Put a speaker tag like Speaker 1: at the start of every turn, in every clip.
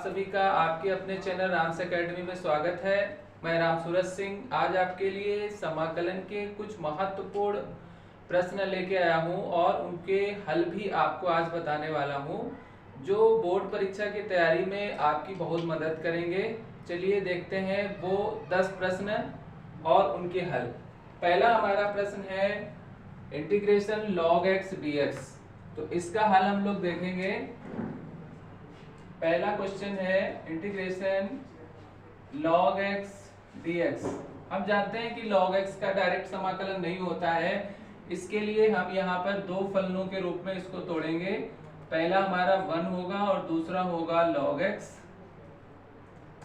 Speaker 1: सभी का आपके अपने चैनल राम्स एकेडमी में स्वागत है। मैं राम सूरज सिंह आज आपके लिए समाकलन के कुछ महत्वपूर्ण प्रश्न लेके आया हूं और उनके हल भी आपको आज बताने वाला हूं, जो बोर्ड परीक्षा की तैयारी में आपकी बहुत मदद करेंगे। चलिए देखते हैं वो 10 प्रश्न और उनके हल। पहला हमारा प्रश्न है इंटीग्रेशन log x dx। तो इसका हल हम लोग देखेंगे। पहला क्वेश्चन है इंटीग्रेशन log x dx। हम जानते हैं कि log x का डायरेक्ट समाकलन नहीं होता है, इसके लिए हम यहाँ पर दो फलनों के रूप में इसको तोड़ेंगे। पहला हमारा 1 होगा और दूसरा होगा log x।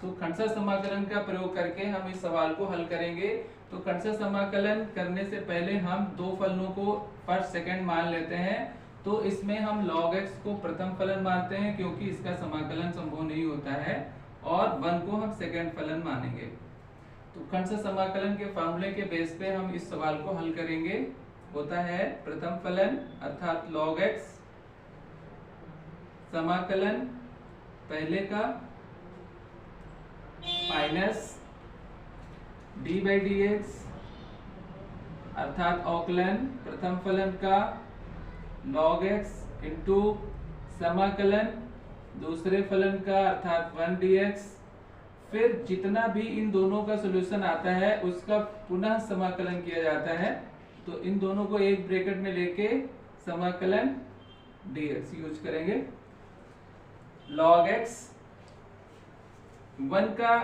Speaker 1: तो खंडशः समाकलन का प्रयोग करके हम इस सवाल को हल करेंगे। तो खंडशः समाकलन करने से पहले हम दो फलनों को फर्स्ट सेकंड मान लेते हैं। तो इसमें हम log x को प्रथम फलन मानते हैं क्योंकि इसका समाकलन संभव नहीं होता है, और 1 को हम सेकंड फलन मानेंगे। तो खंडशः समाकलन के फॉर्मूले के बेस पे हम इस सवाल को हल करेंगे। होता है प्रथम फलन अर्थात log x समाकलन पहले का minus d by d x अर्थात अवकलन प्रथम फलन का log x इंटू समाकलन दूसरे फलन का अर्थात 1 dx। फिर जितना भी इन दोनों का सॉल्यूशन आता है उसका पुनः समाकलन किया जाता है। तो इन दोनों को एक ब्रैकेट में लेके समाकलन dx यूज करेंगे। log x 1 का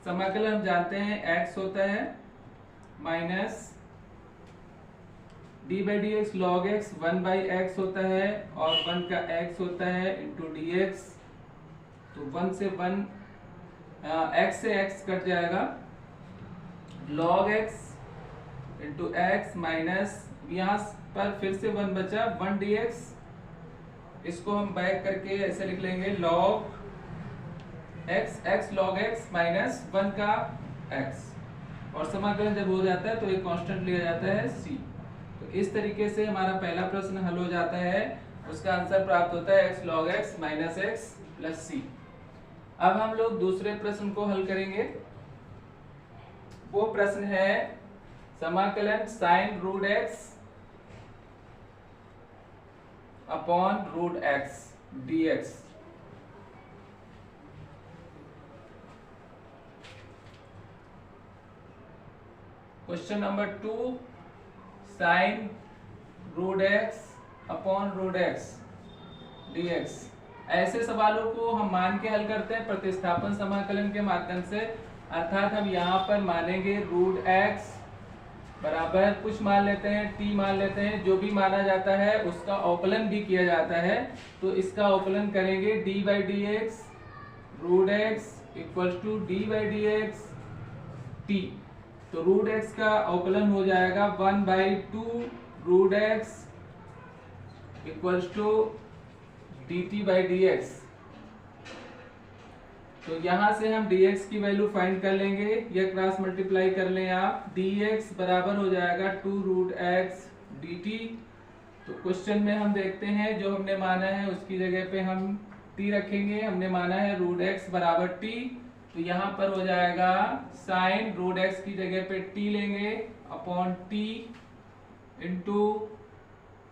Speaker 1: समाकलन हम जानते हैं x होता है minus d by d x log x 1 by x होता है और 1 का x होता है इंटू डी एक्स। तो 1 से 1 x से x कट जाएगा, log x into x minus यहाँ पर फिर से 1 बचा 1 dx। इसको हम बैक करके ऐसे लिख लेंगे log x log x minus 1 का x, और समाकलन जब हो जाता है तो एक कांस्टेंट लिया जाता है c। तो इस तरीके से हमारा पहला प्रश्न हल हो जाता है। उसका आंसर प्राप्त होता है x log x minus x plus c। अब हम लोग दूसरे प्रश्न को हल करेंगे। वो प्रश्न है समाकलन sine root x upon root x dx। Question number 2 sine root x upon root x dx। ऐसे सवालों को हम मान के हल करते हैं प्रतिस्थापन समाकलन के माध्यम से। अर्थात हम यहाँ पर मानेंगे रूट x बराबर कुछ मान लेते हैं, t मान लेते हैं। जो भी माना जाता है उसका अवकलन भी किया जाता है। तो इसका अवकलन करेंगे d by d x root x equal to d by d x t। तो रूट x का अवकलन हो जाएगा 1 by 2 root x equals to d t by d x. तो यहां से हम dx की वैल्यू फाइंड कर लेंगे। यह क्रॉस मल्टीप्लाई कर लें आप, dx बराबर हो जाएगा 2 रूट x dt। तो क्वेश्चन में हम देखते हैं जो हमने माना है उसकी जगह पे हम t रखेंगे। हमने माना है रूट x बराबर t, तो यहाँ पर हो जाएगा साइन रूट x की जगह पे t लेंगे upon t into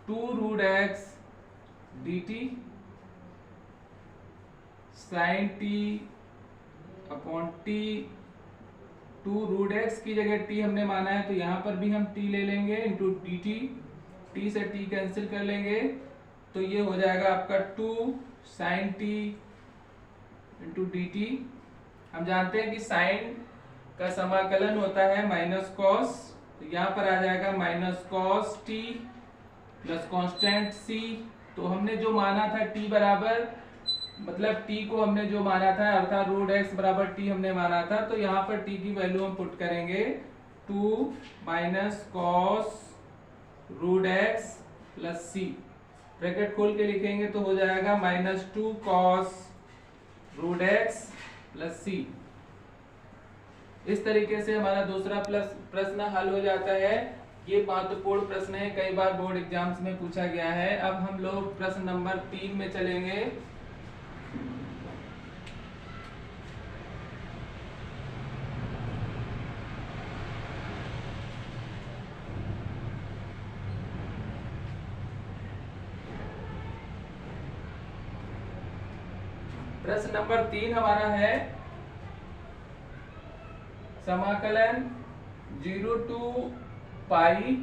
Speaker 1: 2 root x dt sine t upon t। 2 root x की जगह t हमने माना है तो यहाँ पर भी हम t ले लेंगे इंटू dt। t से t कैंसिल कर लेंगे तो ये हो जाएगा आपका 2 साइन t इंटू dt। हम जानते हैं कि साइन का समाकलन होता है माइनस कॉस। तो यहाँ पर आ जाएगा minus cos t plus constant c। तो हमने जो माना था t बराबर, मतलब t को हमने जो माना था अर्थात रूट x बराबर t हमने माना था। तो यहाँ पर t की वैल्यू हम पुट करेंगे 2 minus cos root x plus c। Bracket खोल के लिखेंगे तो हो जाएगा minus 2 cos root x plus c। इस तरीके से हमारा दूसरा प्रश्न हल हो जाता है। ये महत्वपूर्ण प्रश्न है, कई बार बोर्ड एग्जाम्स में पूछा गया है। अब हम लोग प्रश्न नंबर 3 में चलेंगे। प्रश्न नंबर 3 हमारा है समाकलन 0 to pi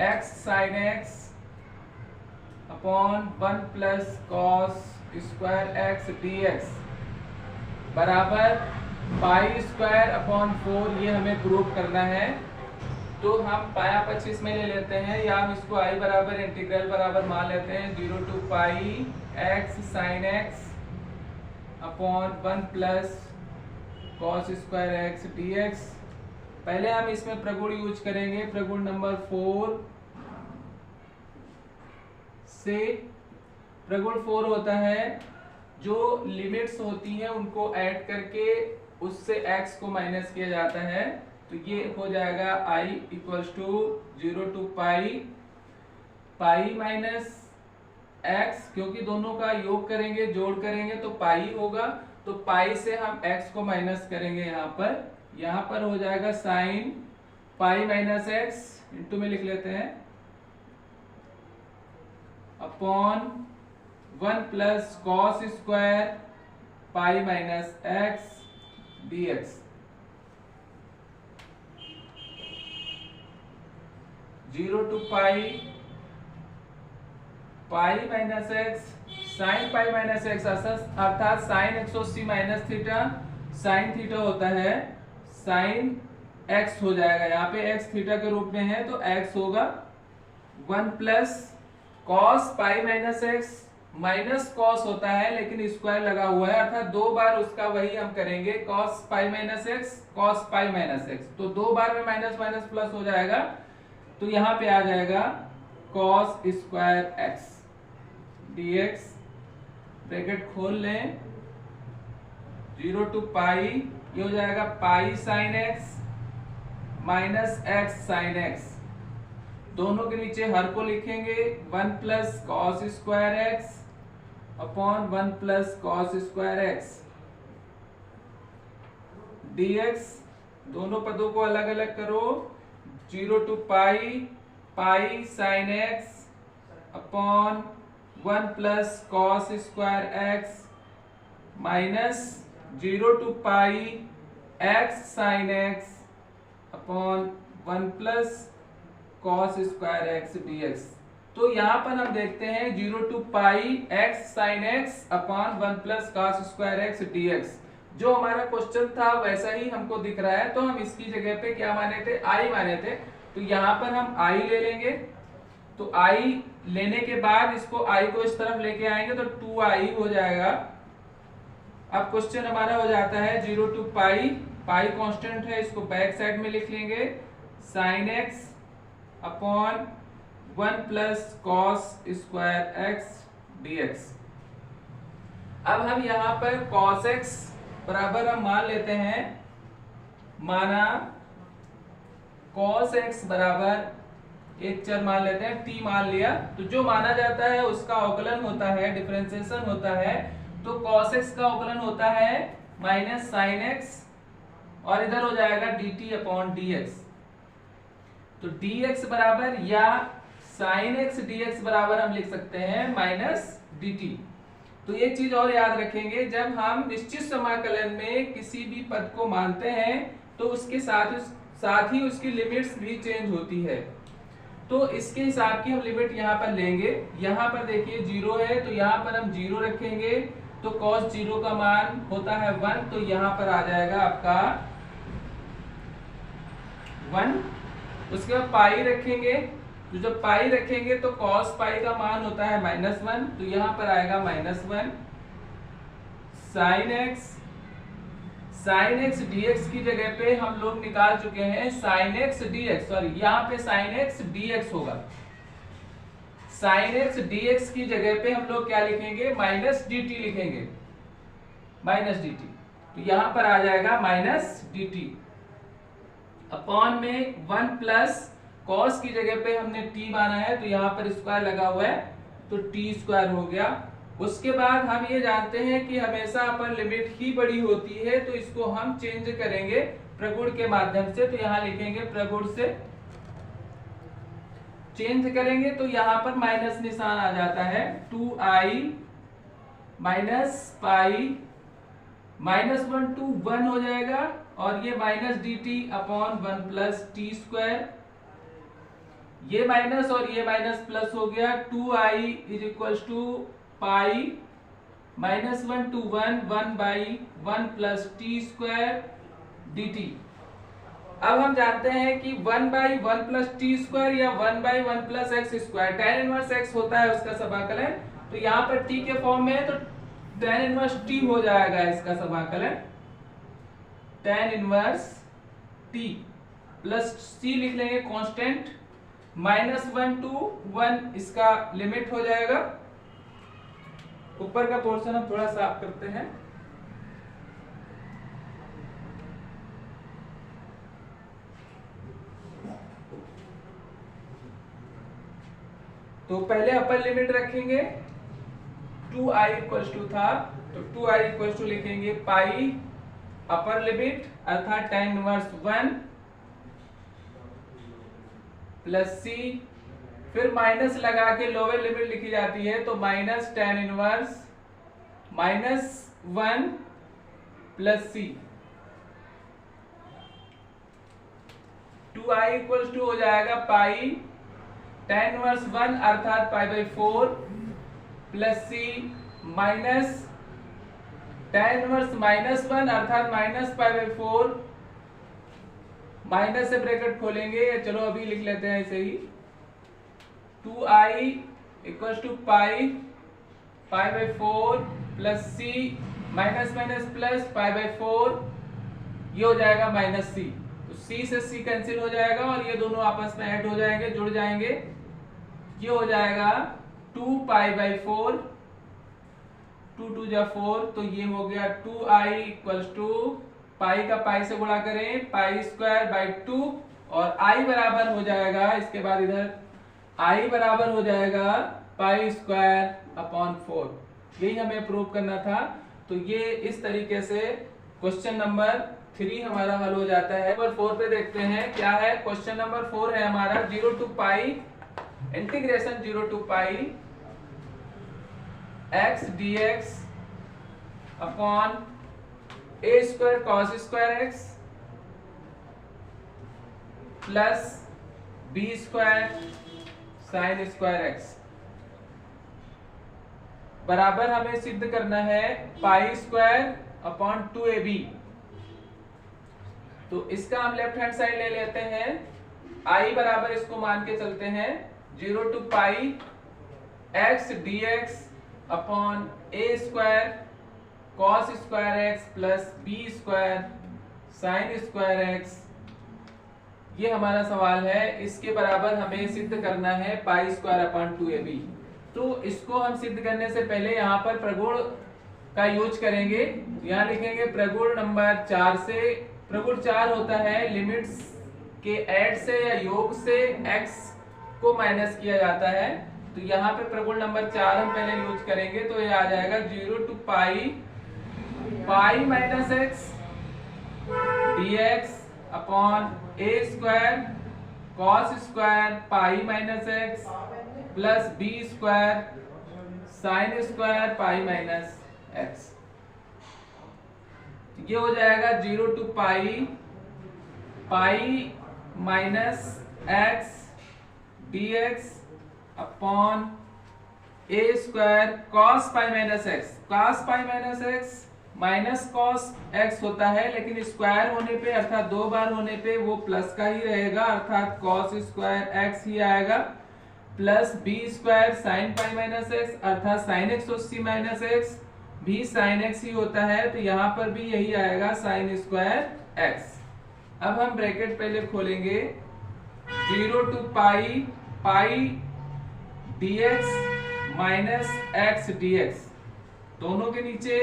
Speaker 1: x sin x upon 1 plus cos square x dx बराबर पाई स्क्वायर अपॉन 4, ये हमें प्रूव करना है। तो हम पाया पक्ष इसमें ले लेते हैं, या हम इसको i बराबर इंटीग्रल बराबर मान लेते हैं 0 to pi x sin x upon 1 plus cos square x dx। पहले हम इसमें प्रगुण यूज करेंगे, प्रगुण नंबर 4 से। प्रगुण 4 होता है जो लिमिट्स होती हैं उनको ऐड करके उससे x को माइनस किया जाता है। तो ये हो जाएगा i equals to 0 to pi minus x, क्योंकि दोनों का योग करेंगे, जोड़ करेंगे तो पाई होगा। तो पाई से हम x को माइनस करेंगे, यहाँ पर हो जाएगा sine pi minus x, into में लिख लेते हैं, upon 1 plus cos square pi minus x dx। 0 to pi minus x sine pi minus x, अर्थात sine 180 minus theta sine theta होता है, साइन x हो जाएगा। यहाँ पे x थीटा के रूप में है तो x होगा 1 plus cos pi minus x, minus cos होता है लेकिन स्क्वायर लगा हुआ है, अर्थात 2 बार उसका वही हम करेंगे, cos pi minus x cos pi minus x, तो 2 बार में माइनस माइनस प्लस हो जाएगा। तो यहाँ पे आ जाएगा cos square x dx, bracket खोल लें, 0 टू पाई, ये हो जाएगा pi sine x minus x sine x, दोनों के नीचे हर को लिखेंगे, 1 plus cos square x upon 1 plus cos square x dx। दोनों पदों को अलग अलग करो, 0 to pi sine x upon 1 plus cos square x minus 0 to pi x sine x upon 1 plus cos square x dx। तो यहाँ पर हम देखते हैं 0 to pi x sine x upon 1 plus cos square x dx, जो हमारा question था वैसा ही हमको दिख रहा है। तो हम इसकी जगह पे क्या माने थे, i माने थे, तो यहाँ पर हम i ले लेंगे। तो i लेने के बाद इसको i को इस तरफ लेके आएंगे तो 2i हो जाएगा। अब क्वेश्चन हमारा हो जाता है 0 टू पाई कांस्टेंट है, इसको बैक साइड में लिख लेंगे, sign x upon 1 plus cos square x dx। अब हम यहाँ पर कॉस एक्स बराबर हम मान लेते हैं, माना कॉस एक्स बराबर एक चर मान लेते हैं, t मान लिया, तो जो माना जाता है उसका अवकलन होता है, डिफरेंशिएशन होता है। तो cos x का अवकलन होता है माइनस साइन एक्स, और इधर हो जाएगा dt अपॉन dx। तो dx बराबर या साइन एक्स dx बराबर हम लिख सकते हैं माइनस dt। तो ये चीज और याद रखेंगे, जब हम निश्चित समाकलन में किसी भी पद को मानते हैं तो उसके साथ ही उसकी लिमिट्स भी चेंज होती है। तो इसके हिसाब की हम लिमिट यहाँ पर लेंगे। यहाँ पर देखिए 0 है तो यहाँ पर हम 0 रखेंगे, तो cos 0 का मान होता है 1, तो यहाँ पर आ जाएगा आपका 1। उसके बाद पाई रखेंगे, तो जब पाई रखेंगे तो cos पाई का मान होता है -1, तो यहाँ पर आएगा -1। साइन एक्स dx की जगह पे हम लोग निकाल चुके हैं साइन एक्स dx, सॉरी यहाँ पे साइन एक्स dx होगा। साइन एक्स dx की जगह पे हम लोग क्या लिखेंगे, माइनस dt लिखेंगे, माइनस dt। तो यहाँ पर आ जाएगा माइनस dt अपॉन में 1 प्लस कॉस की जगह पे हमने t माना है, तो यहाँ पर स्क्वायर लगा हुआ है तो t स्क्वायर हो गया। उसके बाद हम ये जानते हैं कि हमेशा अपर लिमिट ही बड़ी होती है, तो इसको हम चेंज करेंगे प्रगुण के माध्यम से। तो यहाँ लिखेंगे प्रगुण से चेंज करेंगे तो यहाँ पर माइनस निशान आ जाता है, 2i माइनस पाई -1 to 1 हो जाएगा, और ये minus dt upon 1 plus t square, ये माइनस और ये माइनस प्लस हो गया, 2i is equal to pi -1 to 1 1/1 plus t square dt। अब हम जानते हैं कि 1/1 प्लस टी स्क्वायर या 1/1 plus x square, tan inverse x होता है उसका समाकलन, तो यहाँ पर t के फॉर्म में है तो tan इनवर्स t हो जाएगा इसका समाकलन, tan inverse t plus c लिख लेंगे कांस्टेंट, -1 to 1 इसका लिमिट हो जाएगा। ऊपर का पोर्शन हम थोड़ा साफ करते हैं। तो पहले अपर लिमिट रखेंगे, 2i इक्वल टू था तो 2i इक्वल टू लिखेंगे पाई अपर लिमिट अर्थात tan इनवर्स 1 प्लस c, फिर माइनस लगा के लोअर लिमिट लिखी जाती है तो minus tan inverse -1 plus c, 2i equal to हो जाएगा पाई tan इनवर्स 1 अर्थात π/4 plus c minus tan inverse -1 अर्थात -π/4, माइनस से ब्रैकेट खोलेंगे, चलो अभी लिख लेते हैं ऐसे ही, 2i equal to pi π/4 plus c minus minus plus π/4, ये हो जाएगा माइनस c, तो c से c कैंसिल हो जाएगा और ये दोनों आपस में ऐड हो जाएंगे, जुड़ जाएंगे, ये हो जाएगा 2π/4, 2 2 जा 4, तो ये हो गया 2i इक्वल टू पाई का पाई से गुणा करें π²/2 और i बराबर हो जाएगा, इसके बाद इधर i बराबर हो जाएगा π²/4, यही हमें प्रूव करना था। तो ये इस तरीके से क्वेश्चन नंबर 3 हमारा हल हो जाता है। नंबर 4 पे देखते हैं क्या है। क्वेश्चन नंबर 4 है हमारा 0 to pi integration 0 to pi x dx upon a² cos² x plus b² sin² x बराबर हमें सिद्ध करना है π²/2ab। तो इसका हम लेफ्ट हैंड साइड ले लेते हैं, i बराबर इसको मान के चलते हैं 0 to pi x dx upon a² cos² x plus b² sin² x, ये हमारा सवाल है। इसके बराबर हमें सिद्ध करना है π²/2ab। तो इसको हम सिद्ध करने से पहले यहाँ पर प्रगुण का यूज करेंगे, यहाँ लिखेंगे प्रगुण नंबर 4 से। प्रगुण 4 होता है लिमिट्स के ऐड से या योग से x को माइनस किया जाता है, तो यहाँ पे प्रगुण नंबर 4 हम पहले यूज करेंगे, तो ये आ जाएगा 0 to pi -x dx upon a² cos² pi -x plus b² sin² pi -x, ये हो जाएगा 0 to pi -x dx upon a² cos pi -x, cos pi -x minus cos x होता है, लेकिन स्क्वायर होने पे अर्थात 2 बार होने पे वो प्लस का ही रहेगा, अर्थात cos² x ही आएगा, प्लस b² sin पाई -x अर्थात sin x और c -x भी sin x ही होता है, तो यहाँ पर भी यही आएगा sin² x। अब हम ब्रैकेट पहले खोलेंगे, 0 to पाई dx माइनस x dx, दोनों के नीचे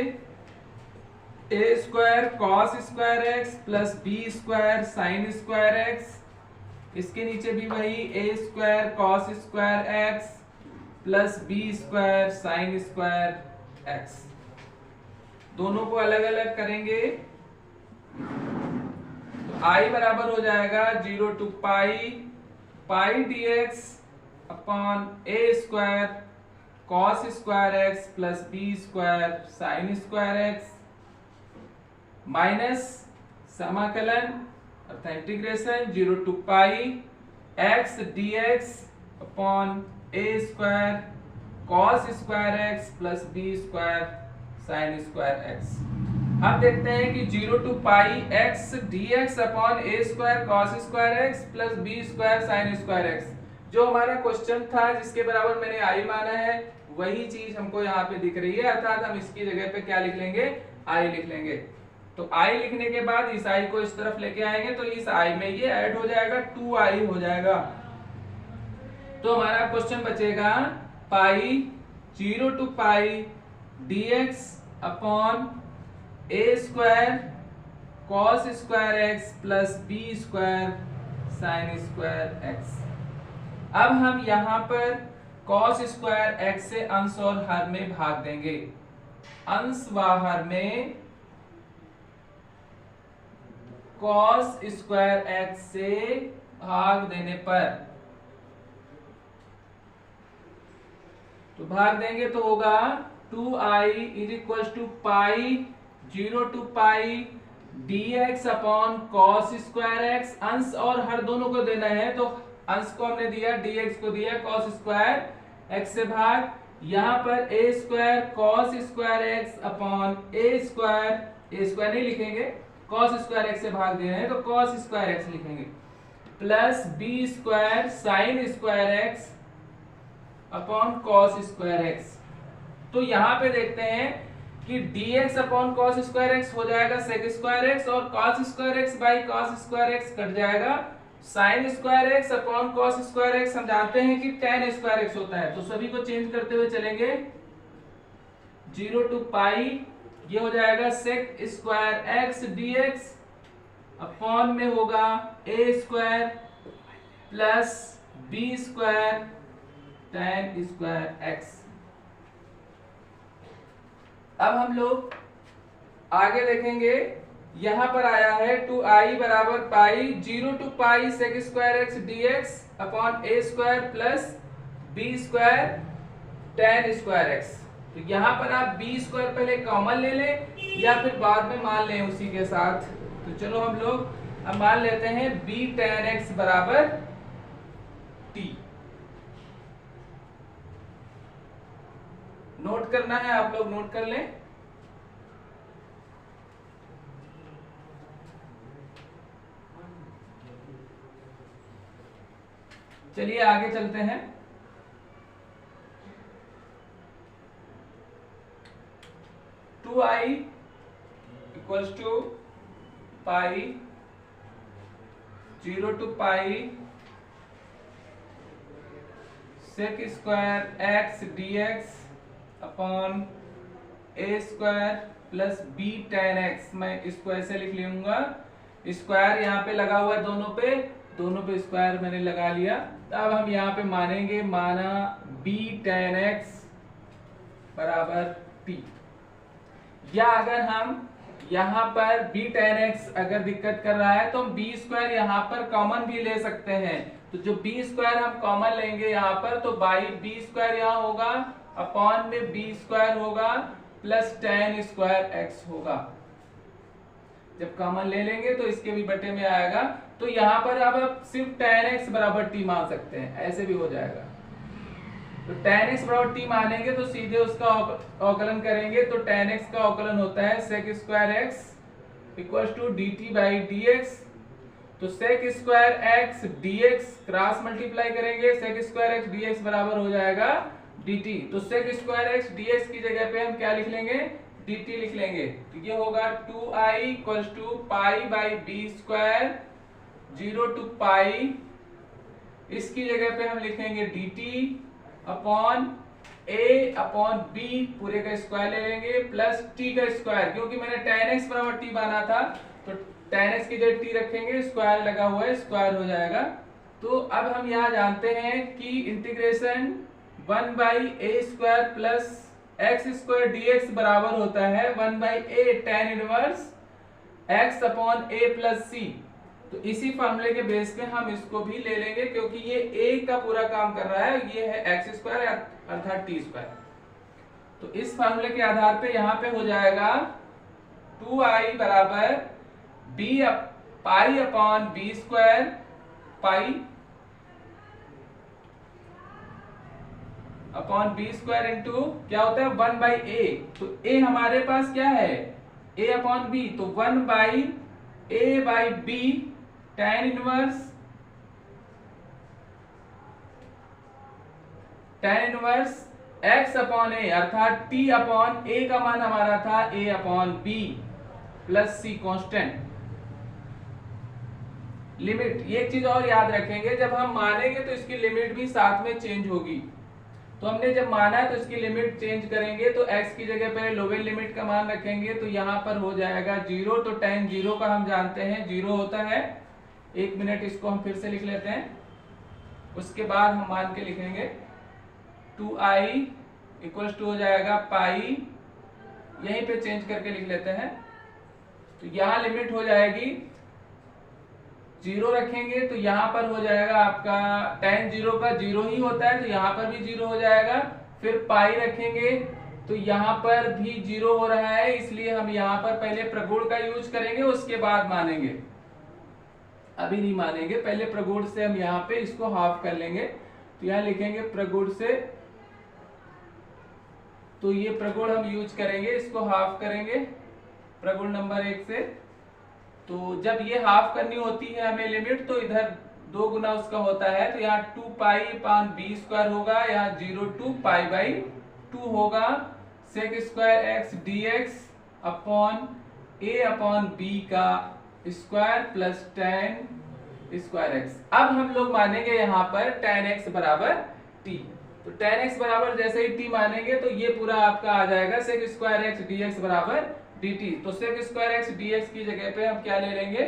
Speaker 1: a² cos² x plus b² sin² x, इसके नीचे भी वही a² cos² x plus b² sin² x, दोनों को अलग अलग करेंगे तो i बराबर हो जाएगा 0 to पाई dx upon a² cos square x plus B square sine square x minus समाकलन अर्थात integration 0 to pi x d x upon a square cos square x plus B square sine square x. अब देखते हैं कि 0 to pi x d x upon a square cos square x plus B square sine square x, जो हमारा question था जिसके बराबर मैंने आई माना है, वही चीज हमको यहाँ पे दिख रही है, अर्थात हम इसकी जगह पे क्या लिख लेंगे, आई लिख लेंगे। तो आई लिखने के बाद इस आई को इस तरफ लेके आएंगे तो इस आई में ये ऐड हो जाएगा, 2i हो जाएगा। तो हमारा क्वेश्चन बचेगा pi 0 to pi dx upon a square cos square x plus B square sine square x. अब हम यहां पर कॉस स्क्वायर एक्स से अंश और हर में भाग देंगे। अंश व हर में कॉस स्क्वायर एक्स से भाग देने पर, तो भाग देंगे तो होगा 2i is equal to pi 0 to pi dx upon cos square x. अंश और हर दोनों को देना है, तो अंश को हमने दिया, dx को दिया, कॉस स्क्वायर एक्स से भाग, यहाँ पर a square cos square x upon a square नहीं लिखेंगे, कॉस स्क्वायर एक्स से भाग दे रहे हैं तो कॉस स्क्वायर एक्स लिखेंगे, plus B square sine square x upon cos square x. तो यहाँ पे देखते हैं कि dx upon cos square x हो जाएगा सेक स्क्वायर एक्स, और cos square x by cos square x cut जाएगा, sine square x upon cos square x हम जानते हैं कि tan स्क्वायर एक्स होता है, तो सभी को चेंज करते हुए चलेंगे। 0 टू पाई ये हो जाएगा sec square x dx upon में होगा A square plus B square tan square x. अब हम लोग आगे देखेंगे, यहां पर आया है 2i बराबर pi 0 to pi sec square x dx upon a square plus B square tan square x. तो यहां पर आप बी स्क्वायर पहले कॉमन ले लें या फिर बाद में मान लें उसी के साथ। तो चलो हम लोग अब मान लेते हैं b tan x बराबर t। नोट करना है, आप लोग नोट कर लें। चलिए आगे चलते हैं। Two I equals to pi 0 to pi sec square x dx upon a square plus b tan x। मैं इसको ऐसे लिख लूंगा, स्क्वायर यहाँ पे लगा हुआ है दोनों पे स्क्वायर मैंने लगा लिया। अब हम यहाँ पे मानेंगे, माना b tan x बराबर t, या अगर हम यहाँ पर b tan x अगर दिक्कत कर रहा है तो हम b स्क्वायर यहाँ पर कॉमन भी ले सकते हैं। तो जो b स्क्वायर हम कॉमन लेंगे यहाँ पर, तो बाई b स्क्वायर यहाँ होगा अपॉन में b स्क्वायर होगा प्लस tan स्क्वायर x होगा। जब कॉमन ले लेंगे तो इसके भी बटे में आएगा। तो यहाँ पर अब आप सिर्फ tan x बराबर t मान सकते हैं, ऐसे भी हो जाएगा। तो tan x बराबर t मानेंगे तो सीधे उसका अवकलन करेंगे, तो tan x का अवकलन होता है sec square x equal to dt by dx। तो sec square x dx cross multiply करेंगे, sec स्क्वायर x dx बराबर हो जाएगा dt। तो sec स्क्वायर x dx की जगह पे हम क्या लिख लेंगे, dt लिख लेंगे। तो ये होगा 2i equal to pi by B square 0 to pi, इसकी जगह पे हम लिखेंगे dt upon a upon b पूरे का स्क्वायर ले लेंगे प्लस t का स्क्वायर, क्योंकि मैंने tan x बराबर t माना था तो tan x की जगह t रखेंगे, स्क्वायर लगा हुआ है, स्क्वायर हो जाएगा। तो अब हम यहाँ जानते हैं कि integration 1 by A square plus x square dx बराबर होता है 1 by A tan inverse x upon a plus c। तो इसी फॉर्मूले के बेस पे हम इसको भी ले लेंगे, क्योंकि ये a का पूरा काम कर रहा है, ये है x स्क्वायर अर्थात t स्क्वायर। तो इस फॉर्मूले के आधार पे यहाँ पे हो जाएगा 2i बराबर pi upon b square, pi upon b square into क्या होता है 1 बाई ए। तो a हमारे पास क्या है a अपॉन बी, तो 1 by A by B tan inverse x upon A, अर्थात t अपॉन a का मान हमारा था a upon B plus c constant. Limit, ये एक चीज और याद रखेंगे, जब हम मानेंगे तो इसकी लिमिट भी साथ में चेंज होगी। तो हमने जब माना है तो इसकी लिमिट चेंज करेंगे, तो x की जगह पहले लोअर लिमिट का मान रखेंगे, तो यहाँ पर हो जाएगा 0। तो tan 0 का हम जानते हैं 0 होता है। एक मिनट, इसको हम फिर से लिख लेते हैं, उसके बाद हम मान के लिखेंगे 2i इक्वल टू हो जाएगा पाई, यहीं पे चेंज करके लिख लेते हैं। तो यहाँ लिमिट हो जाएगी 0 रखेंगे, तो यहाँ पर हो जाएगा आपका tan 0 का 0 ही होता है, तो यहाँ पर भी 0 हो जाएगा। फिर पाई रखेंगे तो यहाँ पर भी 0 हो रहा है, इसलिए हम यहाँ पर पहले प्रगुण का यूज करेंगे, उसके बाद मानेंगे। अभी नहीं मानेंगे, पहले प्रगुण से हम यहाँ पे इसको हाफ कर लेंगे। तो यहाँ लिखेंगे प्रगुण से, तो ये प्रगुण हम यूज करेंगे, इसको हाफ करेंगे प्रगुण नंबर 1 से। तो जब ये हाफ करनी होती है हमें लिमिट, तो इधर 2 गुना उसका होता है, तो यहाँ 2 पाई अपॉन बी स्क्वायर होगा, यहाँ 0 टू पाई बाई 2 होगा, sec square x d x upon A upon B का square plus tan square x. अब हम लोग मानेंगे यहाँ पर tan x बराबर t। तो tan x बराबर जैसे ही t मानेंगे तो ये पूरा आपका आ जाएगा sec square x d x बराबर dt। तो सेक स्क्वायर एक्स dx की जगह पे हम क्या ले लेंगे,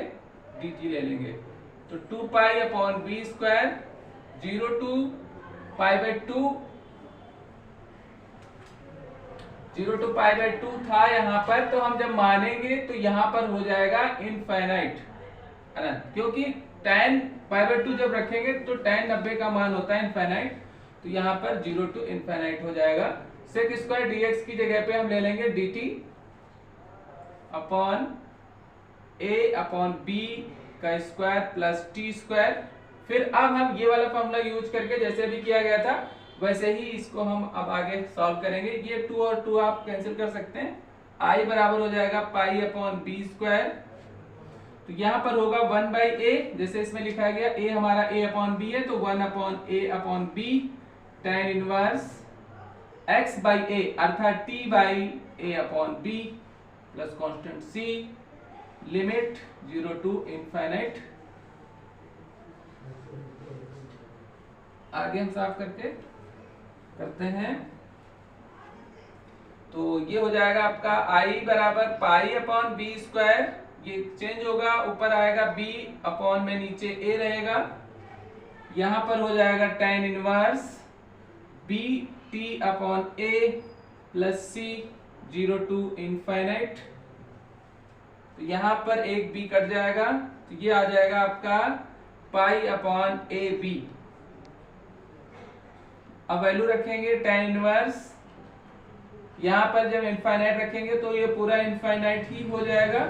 Speaker 1: dt ले लेंगे। तो 2 pi upon b square 0 to pi by 2, 0 to pi by 2 था यहाँ पर, तो हम जब मानेंगे तो यहाँ पर हो जाएगा इनफाइनाइट अनंत, क्योंकि tan पाई बाई 2 जब रखेंगे तो tan 90 का मान होता है इनफाइनाइट, तो यहाँ पर 0 टू इनफाइनाइट हो जाएगा। सेक स्क्वायर dx की जगह पे हम ले लेंगे dt upon a upon b का स्क्वायर प्लस t स्क्वायर। फिर अब हम ये वाला फॉर्मूला यूज करके जैसे भी किया गया था वैसे ही इसको हम अब आगे सॉल्व करेंगे। ये 2 और 2 आप कैंसिल कर सकते हैं, i बराबर हो जाएगा पाई अपॉन बी स्क्वायर। तो यहाँ पर होगा 1 बाई ए, जैसे इसमें लिखा गया a हमारा a अपॉन b है, तो 1 upon a upon b tan inverse x by a अर्थात t by a upon b plus constant c, limit 0 to infinite. आगे हम साफ करते हैं। तो ये हो जाएगा आपका i बराबर पाई अपॉन बी स्क्वायर, ये चेंज होगा, ऊपर आएगा b अपॉन में नीचे a रहेगा, यहां पर हो जाएगा tan inverse b t upon a plus c 0 to infinite. तो यहां पर एक b कट जाएगा, तो ये आ जाएगा आपका पाई अपॉन ए बी। अब वैल्यू रखेंगे tan इनवर्स, यहां पर जब इनफाइनाइट रखेंगे तो ये पूरा इनफाइनाइट ही हो जाएगा,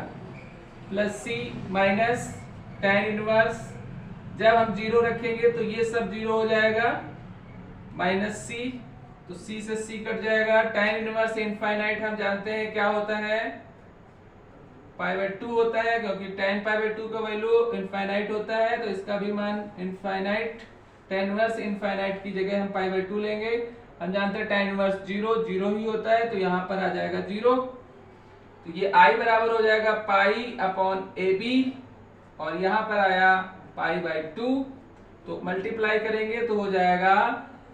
Speaker 1: plus c minus tan inverse, जब हम 0 रखेंगे तो ये सब 0 हो जाएगा, माइनस c, तो c से c कट जाएगा। tan इनवर्स इनफाइनाइट हम जानते हैं क्या होता है, पाई बाई 2 होता है, क्योंकि tan पाई बाई 2 का वैल्यू इनफाइनाइट होता है, तो इसका भी मान इनफाइनाइट। tan इनवर्स इनफाइनाइट की जगह हम पाई बाई 2 लेंगे, हम जानते हैं tan इनवर्स 0 ही होता है, तो यहाँ पर आ जाएगा 0। तो ये i बराबर हो जाएगा पाई अपॉन ए बी, और यहाँ पर आया पाई बाई 2, तो मल्टीप्लाई करेंगे तो हो जाएगा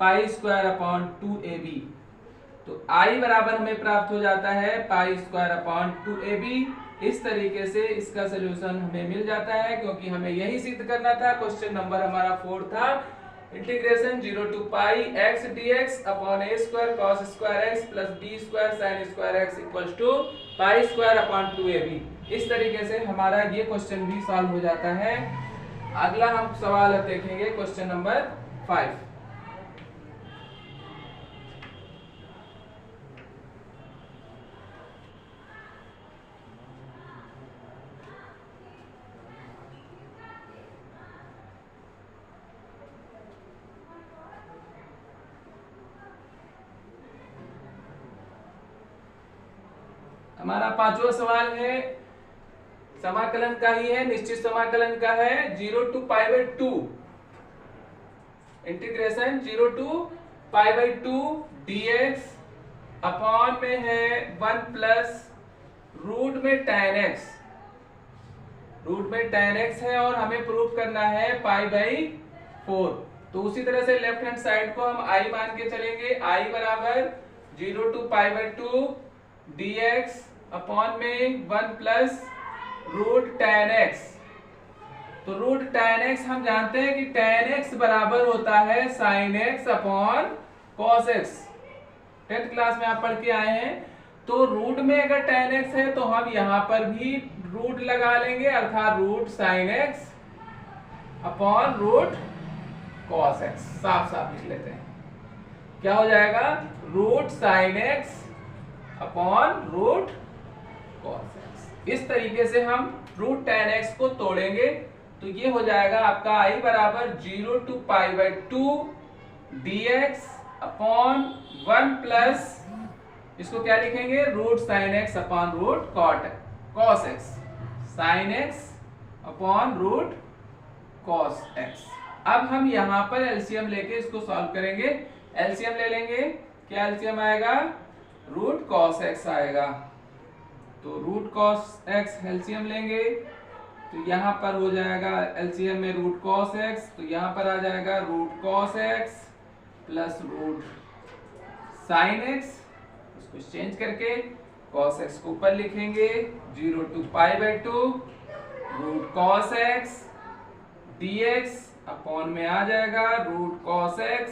Speaker 1: पाई स्क्वायर अपॉन 2ab। तो i बराबर हमें प्राप्त हो जाता है पाई स्क्वायर अपॉन 2ab। इस तरीके से इसका सोल्यूशन हमें मिल जाता है, क्योंकि हमें यही सिद्ध करना था। क्वेश्चन नंबर हमारा 4 था, integration 0 to pi x dx upon a square cos square x plus b square sin square x equals to pi square upon 2ab। इस तरीके से हमारा ये क्वेश्चन भी सॉल्व हो जाता है। अगला हम सवाल अब देखेंगे क्वेश्चन नंबर 5। हमारा 5वां सवाल है, समाकलन का ही है, निश्चित समाकलन का है। 0 to π/2 integration 0 to π/2 dx upon में है 1 प्लस रूट में tan x, रूट में tan x है और हमें प्रूव करना है π/4। तो उसी तरह से लेफ्ट हैंड साइड को हम i मान के चलेंगे। i बराबर 0 to π/2 dx अपॉन में 1 प्लस रूट tan x। तो रूट tan x हम जानते हैं कि tan x बराबर होता है sin x upon cos x। 10th class में आप पढ़ के आए हैं। तो रूट में अगर tan x है तो हम यहां पर भी रूट लगा लेंगे, अर्थात root sin x upon root cos x। साफ साफ लिख लेते हैं, क्या हो जाएगा? Root sin x upon root cos x। इस तरीके से हम रूट tan x को तोड़ेंगे तो ये हो जाएगा आपका i बराबर 0 to π/2 dx अपॉन 1 प्लस, इसको क्या लिखेंगे? Root sin x upon root cos x, sin x upon root cos x। अब हम यहां पर एलसीएम लेके इसको सॉल्व करेंगे। एलसीएम ले लेंगे, क्या एलसीएम आएगा? रूट cos x आएगा। तो रूट cos x एलसीएम लेंगे तो यहां पर हो जाएगा एलसीएम में रूट cos x, तो यहां पर आ जाएगा root cos x plus root sin x। उसको चेंज करके cos x को ऊपर लिखेंगे, 0 to π/2 root cos x dx upon में आ जाएगा root cos x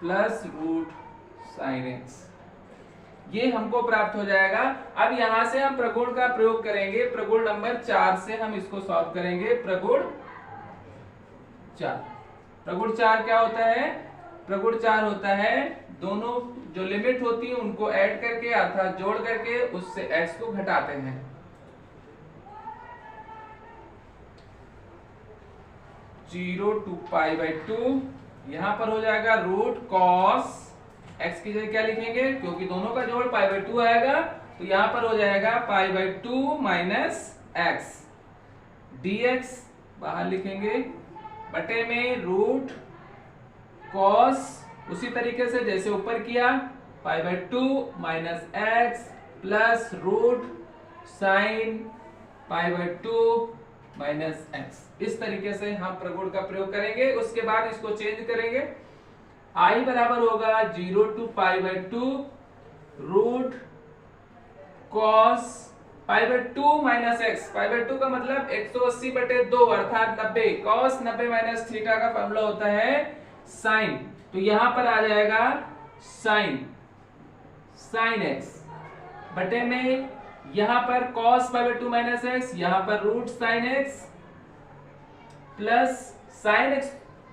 Speaker 1: plus root sin x। ये हमको प्राप्त हो जाएगा। अब यहां से हम प्रगुण का प्रयोग करेंगे। प्रगुण नंबर 4 से हम इसको सॉल्व करेंगे। प्रगुण 4, प्रगुण 4 क्या होता है? प्रगुण 4 होता है दोनों जो लिमिट होती है उनको ऐड करके अर्थात जोड़ करके उससे x को घटाते हैं। जीरो टू π/2 यहां पर हो जाएगा रूट cos x की जगह क्या लिखेंगे? क्योंकि दोनों का जोड़ π/2 आएगा तो यहां पर हो जाएगा π/2 माइनस x dx बाहर लिखेंगे बटे में रूट cos, उसी तरीके से जैसे ऊपर किया π/2 minus x plus root sine π/2 minus x। इस तरीके से हम प्रगुण का प्रयोग करेंगे। उसके बाद इसको चेंज करेंगे। i बराबर होगा 0 to π/2 root cos π/2 minus x। π/2 का मतलब 180/2 अर्थात 90। cos 90 माइनस थीटा का फॉर्मूला होता है sin। तो यहां पर आ जाएगा sin x बटे में यहां पर cos π/2 माइनस x, यहां पर root sin x plus sin x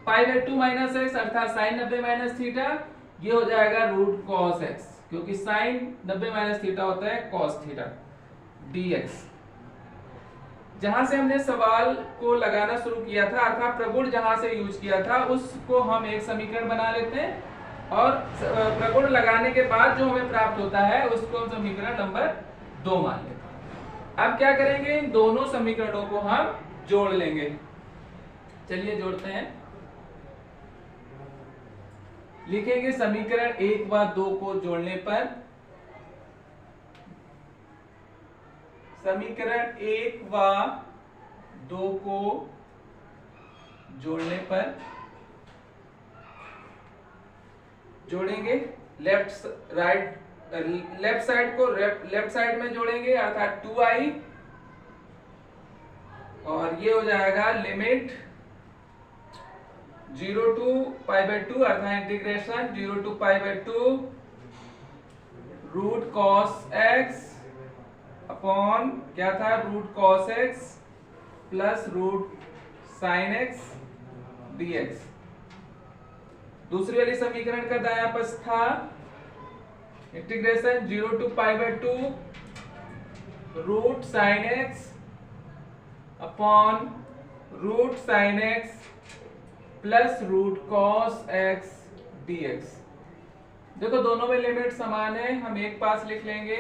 Speaker 1: π/2 minus x अर्थात sin 90 माइनस थीटा। ये हो जाएगा रूट cos x, क्योंकि sin 90 माइनस थीटा होता है cos थीटा dx। जहां से हमने सवाल को लगाना शुरू किया था अर्थात प्रगुण जहां से यूज किया था उसको हम एक समीकरण बना लेते हैं और प्रगुण लगाने के बाद जो हमें प्राप्त होता है उसको हम समीकरण नंबर 2 मान लेते हैं। अब क्या करेंगे? इन दोनों समीकरणों को हम जोड़ लेंगे। चलिए जोड़ते हैं। लिखेंगे समीकरण 1 व 2 को जोड़ने पर, समीकरण 1 व 2 को जोड़ने पर जोड़ेंगे लेफ्ट साइड को लेफ्ट साइड में जोड़ेंगे अर्थात 2i और ये हो जाएगा लिमिट 0 to π/2 अर्थात integration 0 to π/2 root cos x upon क्या था, root cos x plus root sine x dx। दूसरी वाली समीकरण का दायां पक्ष था integration 0 to π/2 root sine x upon root sine x plus root cos x dx। देखो दोनों में लिमिट समान है, हम एक पास लिख लेंगे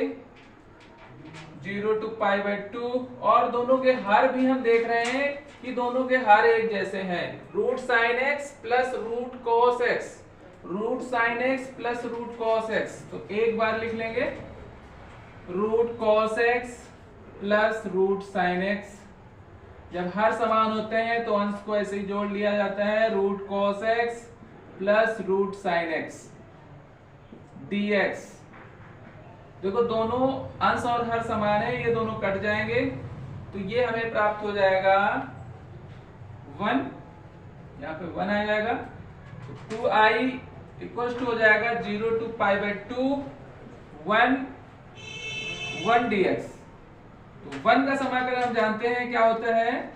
Speaker 1: 0 to π/2 और दोनों के हर भी हम देख रहे हैं कि दोनों के हर एक जैसे हैं। Root sine x plus root cos x, root sine x plus root cos x, तो एक बार लिख लेंगे root cos x plus root sine x. जब हर समान होते हैं तो अंश को ऐसे ही जोड़ लिया जाता है, root cos x plus root sine x dx। देखो दोनों अंश और हर समान है, ये दोनों कट जाएंगे तो ये हमें प्राप्त हो जाएगा 1, यहाँ पे 1 आ जाएगा, तो 2i इक्वल टू हो जाएगा 0 to π/2 1 dx। तो 1 का समाकलन हम जानते हैं क्या होता है,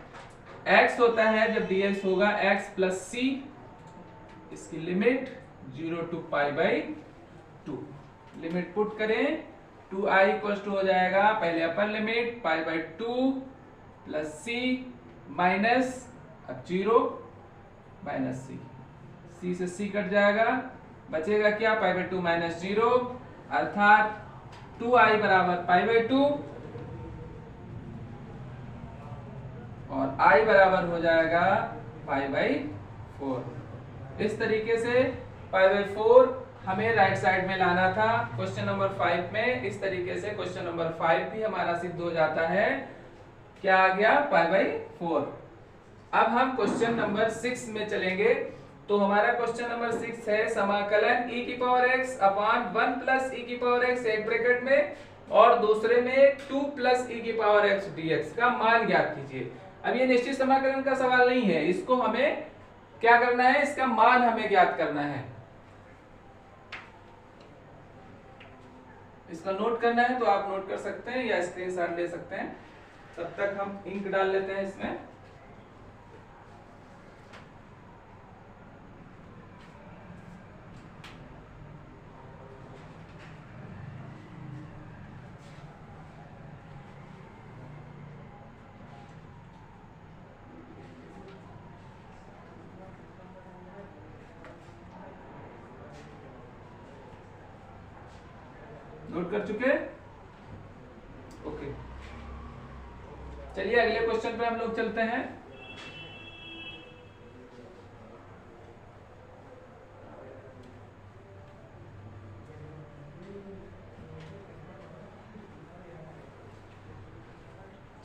Speaker 1: x होता है जब dx होगा x प्लस c, इसकी लिमिट 0 to π/2। लिमिट पुट करें 2i इक्वल टू हो जाएगा पहले upper limit π/2 plus c minus अब 0 माइनस c से c कट जाएगा, बचेगा क्या π/2 माइनस 0 अर्थात 2i बराबर π/2 और i बराबर हो जाएगा π/4। इस तरीके से π/4 हमें राइट साइड में लाना था क्वेश्चन नंबर 5 में। इस तरीके से क्वेश्चन नंबर 5 भी हमारा सिद्ध हो जाता है, क्या आ गया π/4। अब हम क्वेश्चन नंबर 6 में चलेंगे। तो हमारा क्वेश्चन नंबर 6 है समाकलन e की power x upon 1 plus e की पावर x एक ब्रैकेट में और दूसरे में 2 प्लस e की पावर x dx का मान ज्ञात कीजिए। अब ये निश्चित समाकलन का सवाल नहीं है, इसको हमें क्या करना है, इसका मान हमें ज्ञात करना है। इसका नोट करना है तो आप नोट कर सकते हैं या स्क्रीनशॉट ले सकते हैं। तब तक हम इंक डाल लेते हैं इसमें। नोट कर चुके? ओके, चलिए अगले क्वेश्चन पे हम लोग चलते हैं।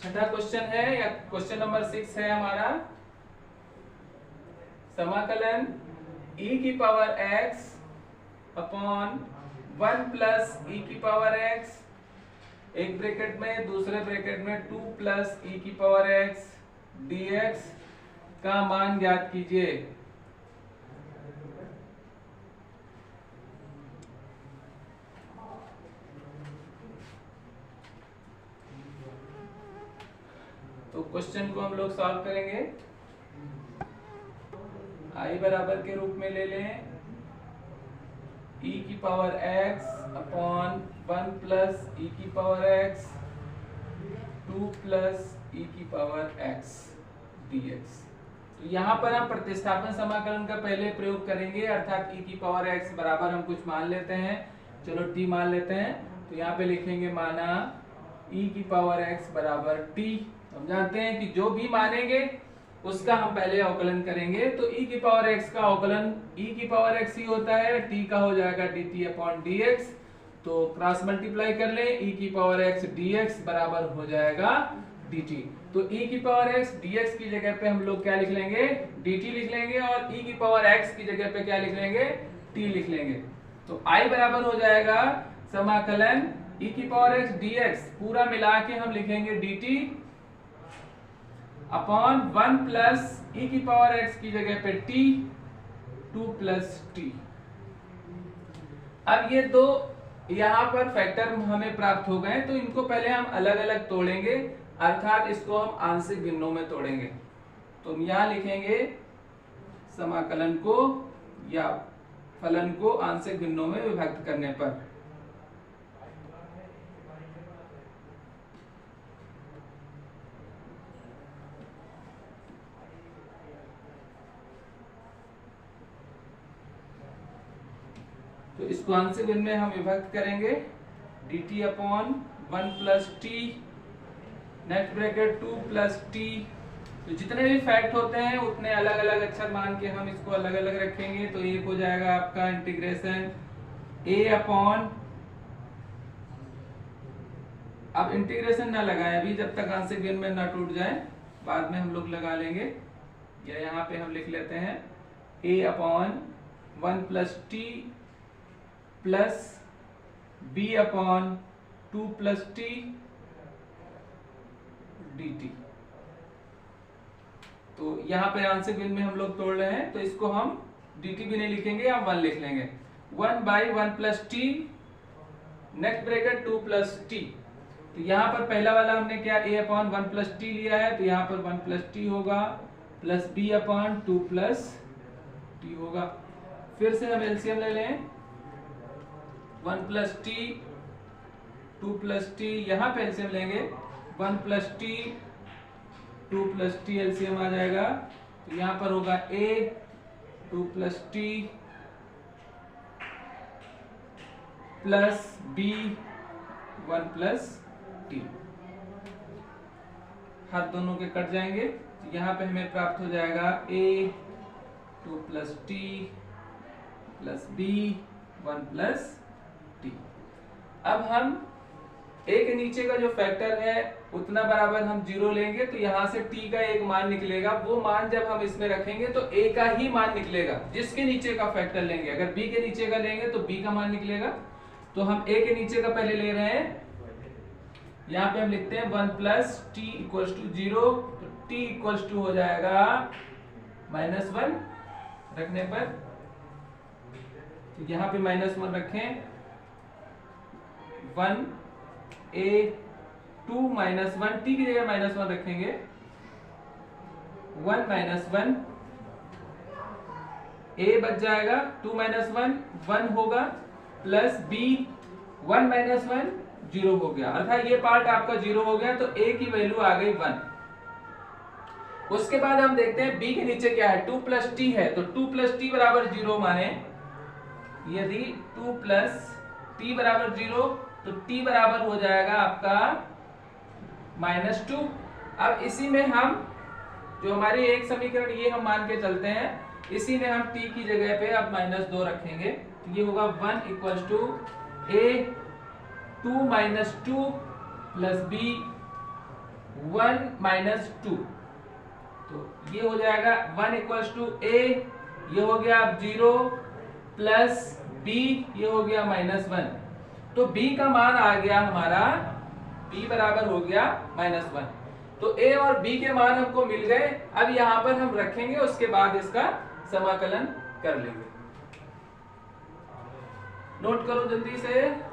Speaker 1: छठा क्वेश्चन है या क्वेश्चन नंबर 6 है हमारा, समाकलन e की power x upon 1 plus e की पावर x एक ब्रैकेट में, दूसरे ब्रैकेट में 2 प्लस e की पावर x dx का मान ज्ञात कीजिए। तो क्वेश्चन को हम लोग सॉल्व करेंगे। i बराबर के रूप में ले लें e की power x upon 1 plus e की पावर x 2 प्लस e की पावर x dx। तो यहाँ पर हम प्रतिस्थापन समाकलन का पहले प्रयोग करेंगे, अर्थात e की पावर x बराबर हम कुछ मान लेते हैं, चलो t मान लेते हैं। तो यहाँ पे लिखेंगे माना e की पावर x बराबर t। हम जानते हैं कि जो भी मानेंगे उसका हम पहले अवकलन करेंगे। तो e की पावर x का अवकलन e की पावर x ही होता है, t का हो जाएगा dt अपॉन dx। तो क्रॉस मल्टीप्लाई कर लें, e की पावर x dx बराबर हो जाएगा dt। तो e की पावर x dx की जगह पे हम लोग क्या लिख लेंगे, dt लिख लेंगे, और e की पावर x की जगह पे क्या लिख लेंगे, t लिख लेंगे। तो i बराबर हो जाएगा समाकलन e की पावर x dx पूरा मिला के हम लिखेंगे dt अपॉन 1 प्लस e की पावर x की जगह पे t 2 प्लस t। अब ये दो यहाँ पर फैक्टर हमें प्राप्त हो गए, तो इनको पहले हम अलग अलग तोड़ेंगे, अर्थात इसको हम आंशिक भिन्नों में तोड़ेंगे। तो हम यहाँ लिखेंगे समाकलन को या फलन को आंशिक भिन्नों में विभक्त करने पर। तो इसको आंशिक भिन्न में हम विभक्त करेंगे, dt upon 1 plus T, next bracket 2 plus T. तो जितने भी फैक्ट होते हैं उतने अलग अलग अक्षर मान के हम इसको अलग अलग रखेंगे। तो एक हो जाएगा आपका इंटीग्रेशन a अपॉन, अब इंटीग्रेशन ना लगाएं अभी, जब तक आंशिक भिन्न में ना टूट जाए, बाद में हम लोग लगा लेंगे, या यहाँ पे हम लिख लेते हैं a अपॉन 1 प्लस टी प्लस b upon 2 plus T dt। तो यहाँ पे आंशिक भिन्न में हम लोग तोड़ रहे हैं, तो इसको हम dt भी नहीं लिखेंगे, हम 1 लिख लेंगे, 1 by 1 plus T, next bracket 2 plus T. तो यहाँ पर पहला वाला हमने क्या a अपॉन 1 प्लस टी लिया है, तो यहाँ पर 1 प्लस टी होगा, plus b upon 2 plus T होगा। फिर से हम एलसीएम ले लें, 1 प्लस टी 2 प्लस टी, यहाँ पे एलसीएम लेंगे, 1 plus T 2 plus T LCM आ जाएगा। तो यहाँ पर होगा a 2 प्लस टी प्लस b 1 प्लस टी, हाथ दोनों के कट जाएंगे। तो यहाँ पे हमें प्राप्त हो जाएगा a 2 प्लस टी प्लस b 1 प्लस टी। अब हम a के नीचे का जो फैक्टर है उतना बराबर हम 0 लेंगे, तो यहाँ से t का एक मान निकलेगा, वो मान जब हम इसमें रखेंगे तो a का ही मान निकलेगा, जिसके नीचे का फैक्टर लेंगे। अगर b के नीचे का लेंगे तो b का मान निकलेगा। तो हम a के नीचे का पहले ले रहे हैं, यहाँ पे हम लिखते हैं 1 प्लस टी इक्वल्स टू 0, तो t इक्वल्स टू हो जाएगा -1 रखने पर, तो यहाँ पे -1 रखें, 1 a 2 -1, t की जगह -1 रखेंगे, 1 -1 a बच जाएगा, 2 -1 1 होगा, प्लस b 1 -1 0 हो गया, अर्थात ये पार्ट आपका 0 हो गया, तो a की वैल्यू आ गई 1। उसके बाद हम देखते हैं b के नीचे क्या है, 2 प्लस टी है, तो 2 प्लस टी बराबर 0 माने, यदि 2 प्लस टी बराबर 0 तो t बराबर हो जाएगा आपका -2। अब इसी में हम जो हमारी एक समीकरण ये हम मान के चलते हैं, इसी में हम t की जगह पे अब -2 रखेंगे, तो ये होगा 1 equals to a 2 - 2 plus b 1 - 2। तो ये हो जाएगा 1 इक्वल्स टू a, ये हो गया अब 0 प्लस b, ये हो गया -1। तो b का मान आ गया हमारा, b बराबर हो गया -1। तो a और b के मान हमको मिल गए। अब यहाँ पर हम रखेंगे, उसके बाद इसका समाकलन कर लेंगे। नोट करो जल्दी से।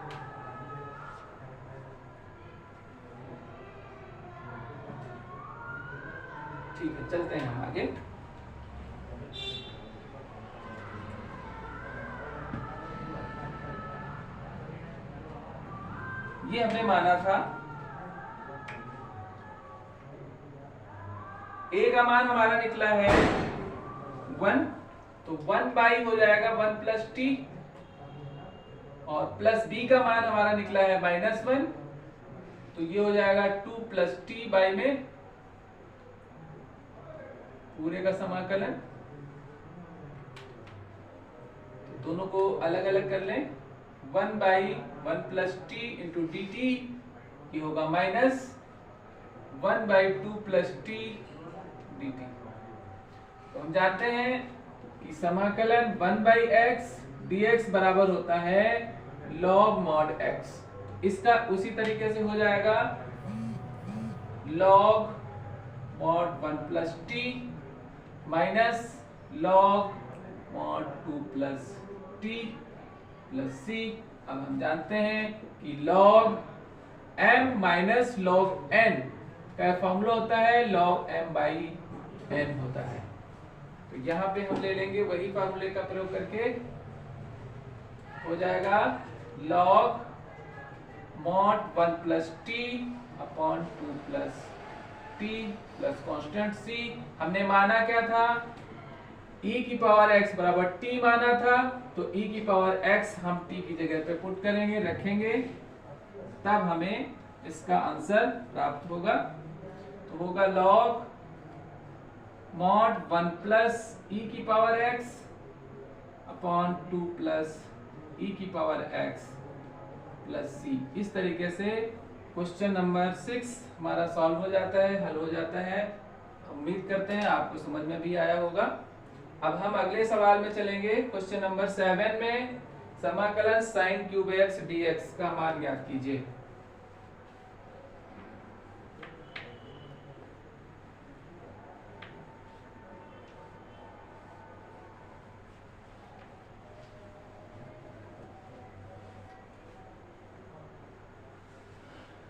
Speaker 1: ठीक है, चलते हैं हम आगे। ये हमने माना था a का मान हमारा निकला है 1, तो 1 बाई हो जाएगा 1 प्लस टी, और प्लस b का मान हमारा निकला है -1, तो ये हो जाएगा 2 प्लस टी बाई में पूरे का समाकलन। तो दोनों को अलग अलग कर लें, 1 by 1 plus T into D T, ये होगा -1 by 2 plus T D T. तो हम जानते हैं कि समाकलन 1 बाई एक्स डी एक्स बराबर होता है log mod x। इसका उसी तरीके से हो जाएगा log mod 1 plus T minus log mod 2 plus T plus C अब हम जानते हैं कि log m minus log n का फॉर्मूला होता है log m बाई n होता है। तो यहाँ पे हम ले लेंगे वही फॉर्मूले का प्रयोग करके, हो जाएगा log mod 1 plus T upon 2 plus T plus constant c। हमने माना क्या था, e की पावर x बराबर t माना था, तो e की पावर x हम t की जगह पे पुट करेंगे, रखेंगे, तब हमें इसका आंसर प्राप्त होगा। तो होगा log mod 1 प्लस e की power x upon 2 plus e की पावर x प्लस c। इस तरीके से क्वेश्चन नंबर 6 हमारा सॉल्व हो जाता है, हल हो जाता है। उम्मीद करते हैं आपको समझ में भी आया होगा। अब हम अगले सवाल में चलेंगे, क्वेश्चन नंबर 7 में समाकलन sin क्यूब x dx का मान ज्ञात कीजिए।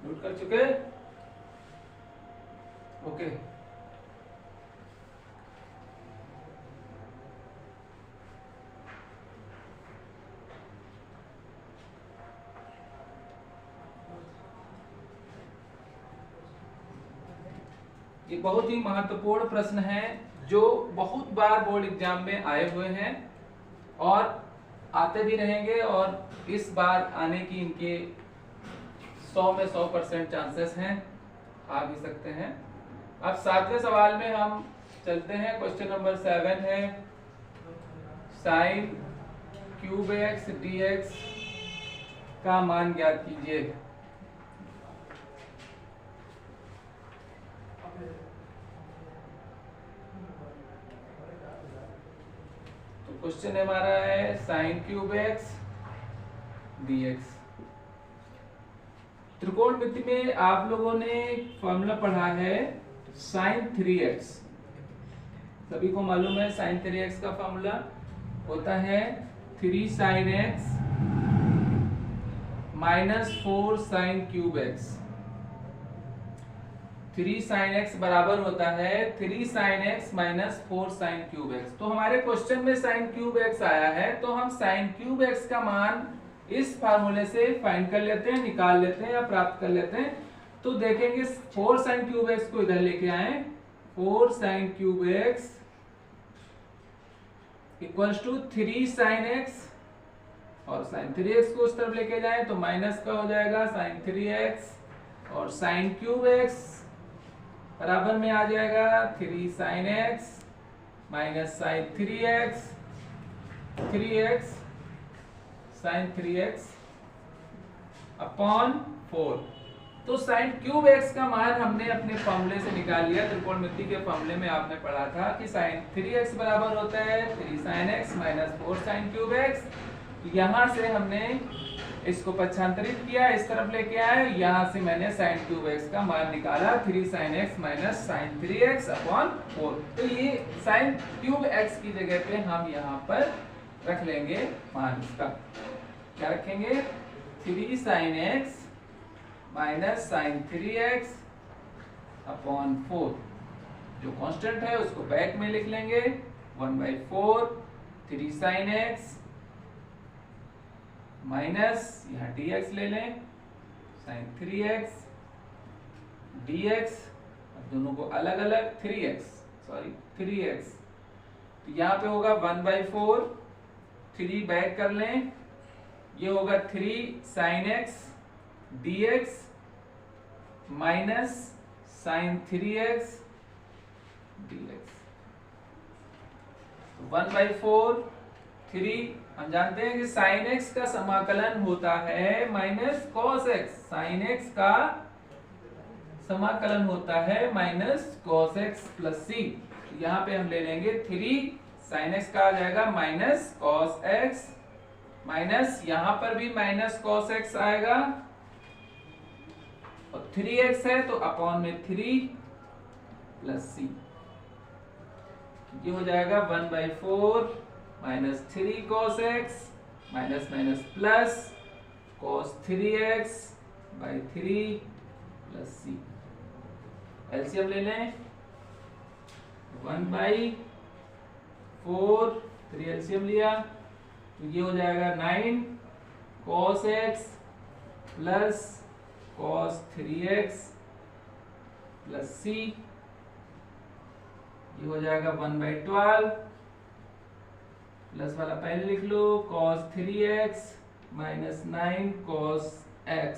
Speaker 1: नोट कर चुके? ओके। ये बहुत ही महत्वपूर्ण प्रश्न है जो बहुत बार बोर्ड एग्जाम में आए हुए हैं और आते भी रहेंगे, और इस बार आने की इनके 100 में 100% चांसेस हैं, आ भी सकते हैं। अब 7वें सवाल में हम चलते हैं। क्वेश्चन नंबर 7 है sin क्यूब x dx का मान ज्ञात कीजिए। तो क्वेश्चन हमारा है sin क्यूब x dx। त्रिकोणमिति में आप लोगों ने फॉर्मूला पढ़ा है sin 3x, सभी को मालूम है sin 3x का फॉर्मूला होता है 3 sin x minus 4 sin cube x। 3 sin x बराबर होता है 3 sin x minus 4 sin cube x। तो हमारे क्वेश्चन में sin क्यूब x आया है, तो हम sin क्यूब x का मान इस फार्मूले से फाइंड कर लेते हैं, निकाल लेते हैं या प्राप्त कर लेते हैं। तो देखेंगे 4 sin क्यूब x को इधर लेके आए, 4 sin cube x equals to 3 sin x, और sin 3x को उस तरफ लेके जाए तो माइनस का हो जाएगा sin 3x, और sin क्यूब x बराबर में आ जाएगा 3 sin x minus sin 3x, 3x sin 3x upon 4। तो sin क्यूब x का मान हमने अपने फॉर्मूले से निकाल लिया। त्रिकोणमिति के फॉर्मूले में आपने पढ़ा था कि sin 3x बराबर होता है 3 sin x minus 4 sin cube x। तो यहाँ से हमने इसको पक्षांतरित किया, इस तरफ लेके आए, यहाँ से मैंने sin क्यूब x का मान निकाला 3 sin x minus sin 3x upon 4। तो ये sin क्यूब x की जगह पे हम यहाँ पर रख लेंगे मान इसका, क्या रखेंगे 3 sin x minus sin 3x upon 4। जो कांस्टेंट है उसको बैक में लिख लेंगे 1/4 3 sin x माइनस यहाँ dx ले लें sin 3x dx, अब दोनों को अलग अलग 3x, तो यहाँ पे होगा 1/4, 3 बैक कर लें, ये होगा 3 sin x dx minus sin 3x dx। 1/4 3, हम जानते हैं कि sin x का समाकलन होता है minus cos x, sin x का समाकलन होता है minus cos x plus c। यहाँ पे हम ले लेंगे 3 sin x का आ जाएगा माइनस cos x, माइनस यहाँ पर भी माइनस cos x आएगा, और 3x है तो अपॉन में 3 प्लस c। ये हो जाएगा 1/4 minus 3 cos x minus minus plus cos 3x by 3 plus c। LCM ले लें 1/4, 3 एलसीएम लिया तो ये हो जाएगा 9 cos x plus cos 3x plus c, ये हो जाएगा 1/12 प्लस वाला पहले लिख लो cos 3x minus 9 cos x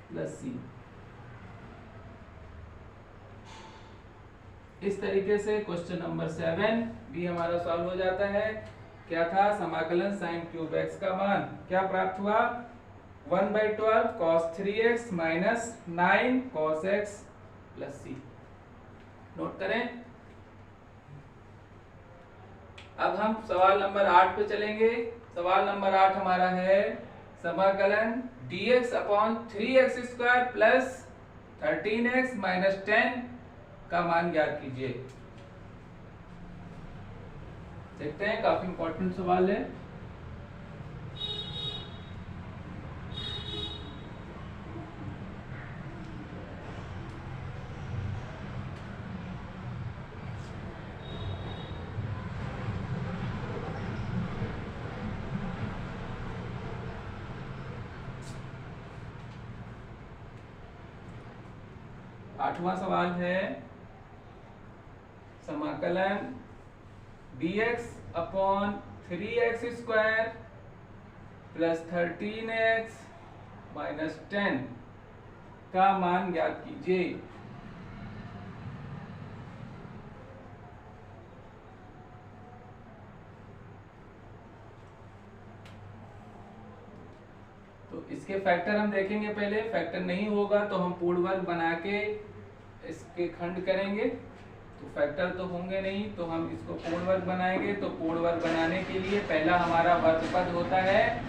Speaker 1: plus c। इस तरीके से क्वेश्चन नंबर 7 भी हमारा सॉल्व हो जाता है। क्या था? समाकलन sin क्यूब x का मान क्या प्राप्त हुआ? 1/12 cos 3x minus 9 cos x plus c। Note करें। अब हम सवाल नंबर 8 पे चलेंगे। सवाल नंबर 8 हमारा है समाकलन dx upon 3x square plus 13x minus 10 का मान ज्ञात कीजिए। देखते हैं, काफी इंपॉर्टेंट सवाल है। आठवां सवाल है समाकलन dx upon 3x square plus 13x minus 10 का मान ज्ञात कीजिए। तो इसके फैक्टर हम देखेंगे पहले। फैक्टर नहीं होगा तो हम पूर्ण वर्ग बना के इसके खंड करेंगे। तो फैक्टर तो होंगे नहीं तो हम इसको पूर्ण वर्ग बनाएंगे। तो पूर्ण वर्ग बनाने के लिए पहला हमारा वर्ग पद होता है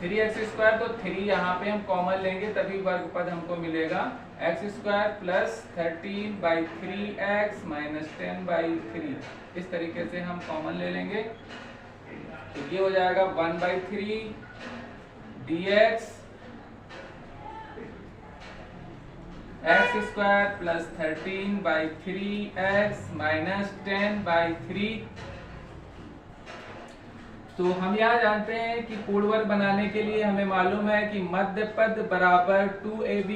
Speaker 1: 3x स्क्वायर। तो 3 यहाँ पे हम कॉमन लेंगे तभी वर्ग पद हमको मिलेगा। x square plus 13/3x minus 10/3, इस तरीके से हम कॉमन ले लेंगे। तो ये हो जाएगा 1/3 dx x square plus 13/3x minus 10/3। तो हम यहाँ जानते हैं कि पूर्ण वर्ग बनाने के लिए हमें मालूम है कि मध्य पद बराबर 2ab।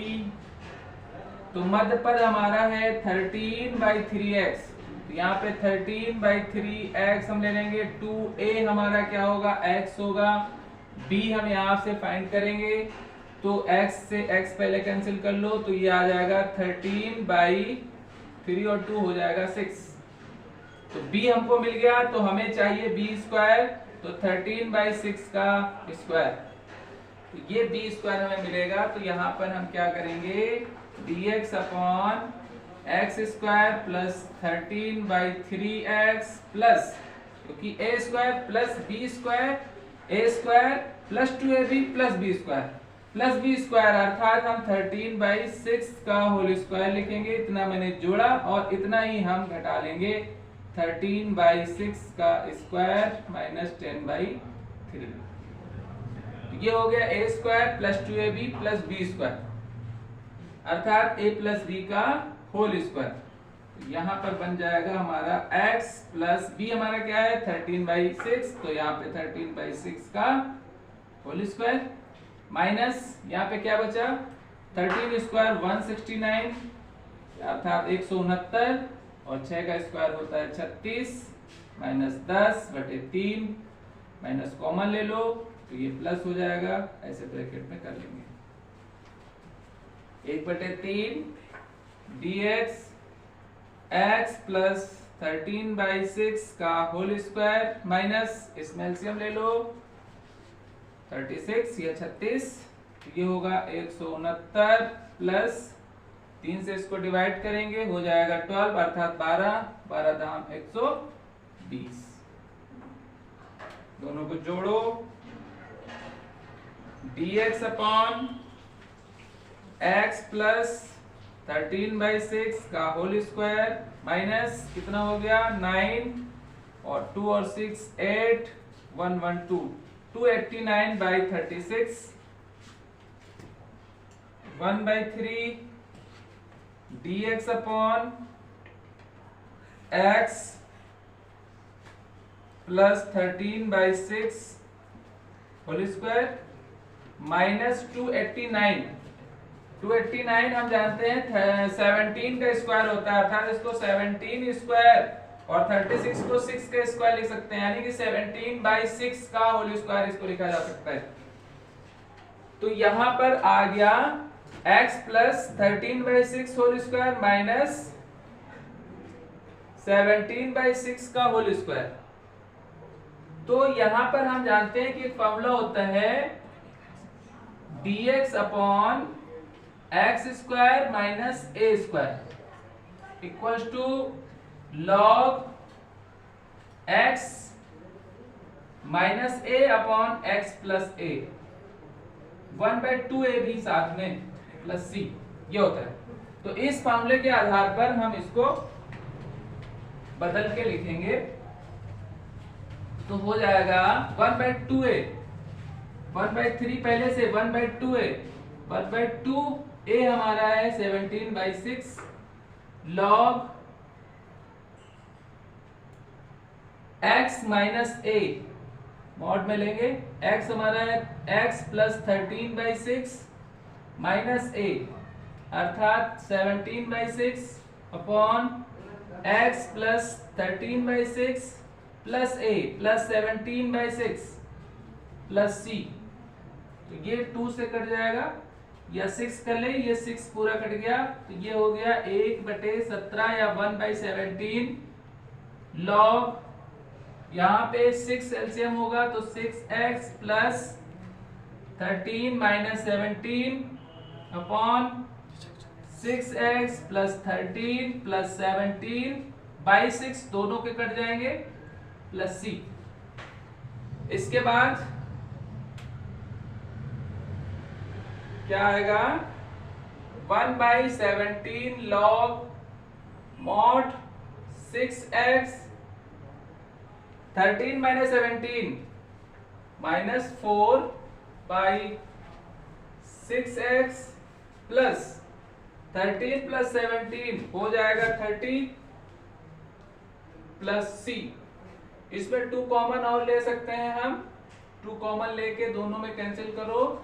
Speaker 1: तो मध्य पद हमारा है 13/3x। तो यहाँ पे 13/3x हम ले लेंगे। 2a हमारा क्या होगा? x होगा। b हम यहाँ से फाइंड करेंगे तो x से x पहले कैंसिल कर लो तो ये आ जाएगा 13/3 और 2 हो जाएगा 6। तो b हमको मिल गया। तो हमें चाहिए b स्क्वायर। तो 13/6 का स्क्वायर, तो ये b स्क्वायर हमें मिलेगा। तो यहाँ पर हम क्या करेंगे? dx अपॉन x square plus 13/3x plus, क्योंकि a square plus b square, a square plus 2ab plus b square plus b square, अर्थात हम 13/6 का होल स्क्वायर लिखेंगे। इतना मैंने जोड़ा और इतना ही हम घटा लेंगे 13/6 का स्क्वायर माइनस 10/3। ये हो गया a square plus 2ab plus b square, अर्थात a प्लस b का होल स्क्वायर। यहाँ पर बन जाएगा हमारा x प्लस b हमारा क्या है? 13/6। तो यहाँ पे 13/6 का होल स्क्वायर माइनस यहाँ पे क्या बचा? 13 स्क्वायर 169 अर्थात 169 और 6 का स्क्वायर होता है 36 माइनस 10/3 माइनस कॉमन ले लो तो ये प्लस हो जाएगा। ऐसे ब्रैकेट में कर लेंगे 1/3 dx x प्लस 13/6 का होल स्क्वायर माइनस, इसमें एलसीएम ले लो 36 या 36, ये होगा 169 प्लस 3 से इसको डिवाइड करेंगे हो जाएगा 12 अर्थात 12 दाम 120। दोनों को जोड़ो dx अपॉन x प्लस 13/6 का होल स्क्वायर माइनस कितना हो गया? 9 और 2 और 6 8 112 289/36 1/3 dx अपॉन x plus 13/6 whole square minus 289 हम जानते हैं 17 का स्क्वायर होता है, अर्थात इसको 17 स्क्वायर और 36 को 6 का स्क्वायर लिख सकते हैं, यानी कि 17/6 का होल स्क्वायर इसको लिखा जा सकता है। तो यहां पर आ गया x plus 13/6 whole square minus 17/6 का होल स्क्वायर। तो यहां पर हम जानते हैं कि एक फॉर्मूला होता है dx upon x square minus A square equals to log x minus A upon x plus A 1/2 A भी साथ में प्लस सी, ये होता है। तो इस फॉर्मूले के आधार पर हम इसको बदल के लिखेंगे, तो हो जाएगा 1/2a 1/3 पहले से 1/2a 1/2a हमारा है 17/6 log x minus a mod में लेंगे, x हमारा है x प्लस 13/6 माइनस a अर्थात 17/6 upon x plus 13/6 plus a plus 17/6 plus c। तो ये 2 से कट जाएगा या 6 कर ले, ये 6 पूरा कट गया, तो ये हो गया 1/17 या 1/17 log, यहाँ पे 6 एलसीएम होगा तो 6x plus 13 minus 17 upon 6x plus 13 plus 17/6 दोनों के कट जाएंगे प्लस c। इसके बाद क्या आएगा 1/17 log mod 6x 13 minus 17 minus 4/6x plus 13 plus 17 हो जाएगा 30 प्लस c। इसमें 2 कॉमन और ले सकते हैं हम, 2 कॉमन लेके दोनों में कैंसिल करो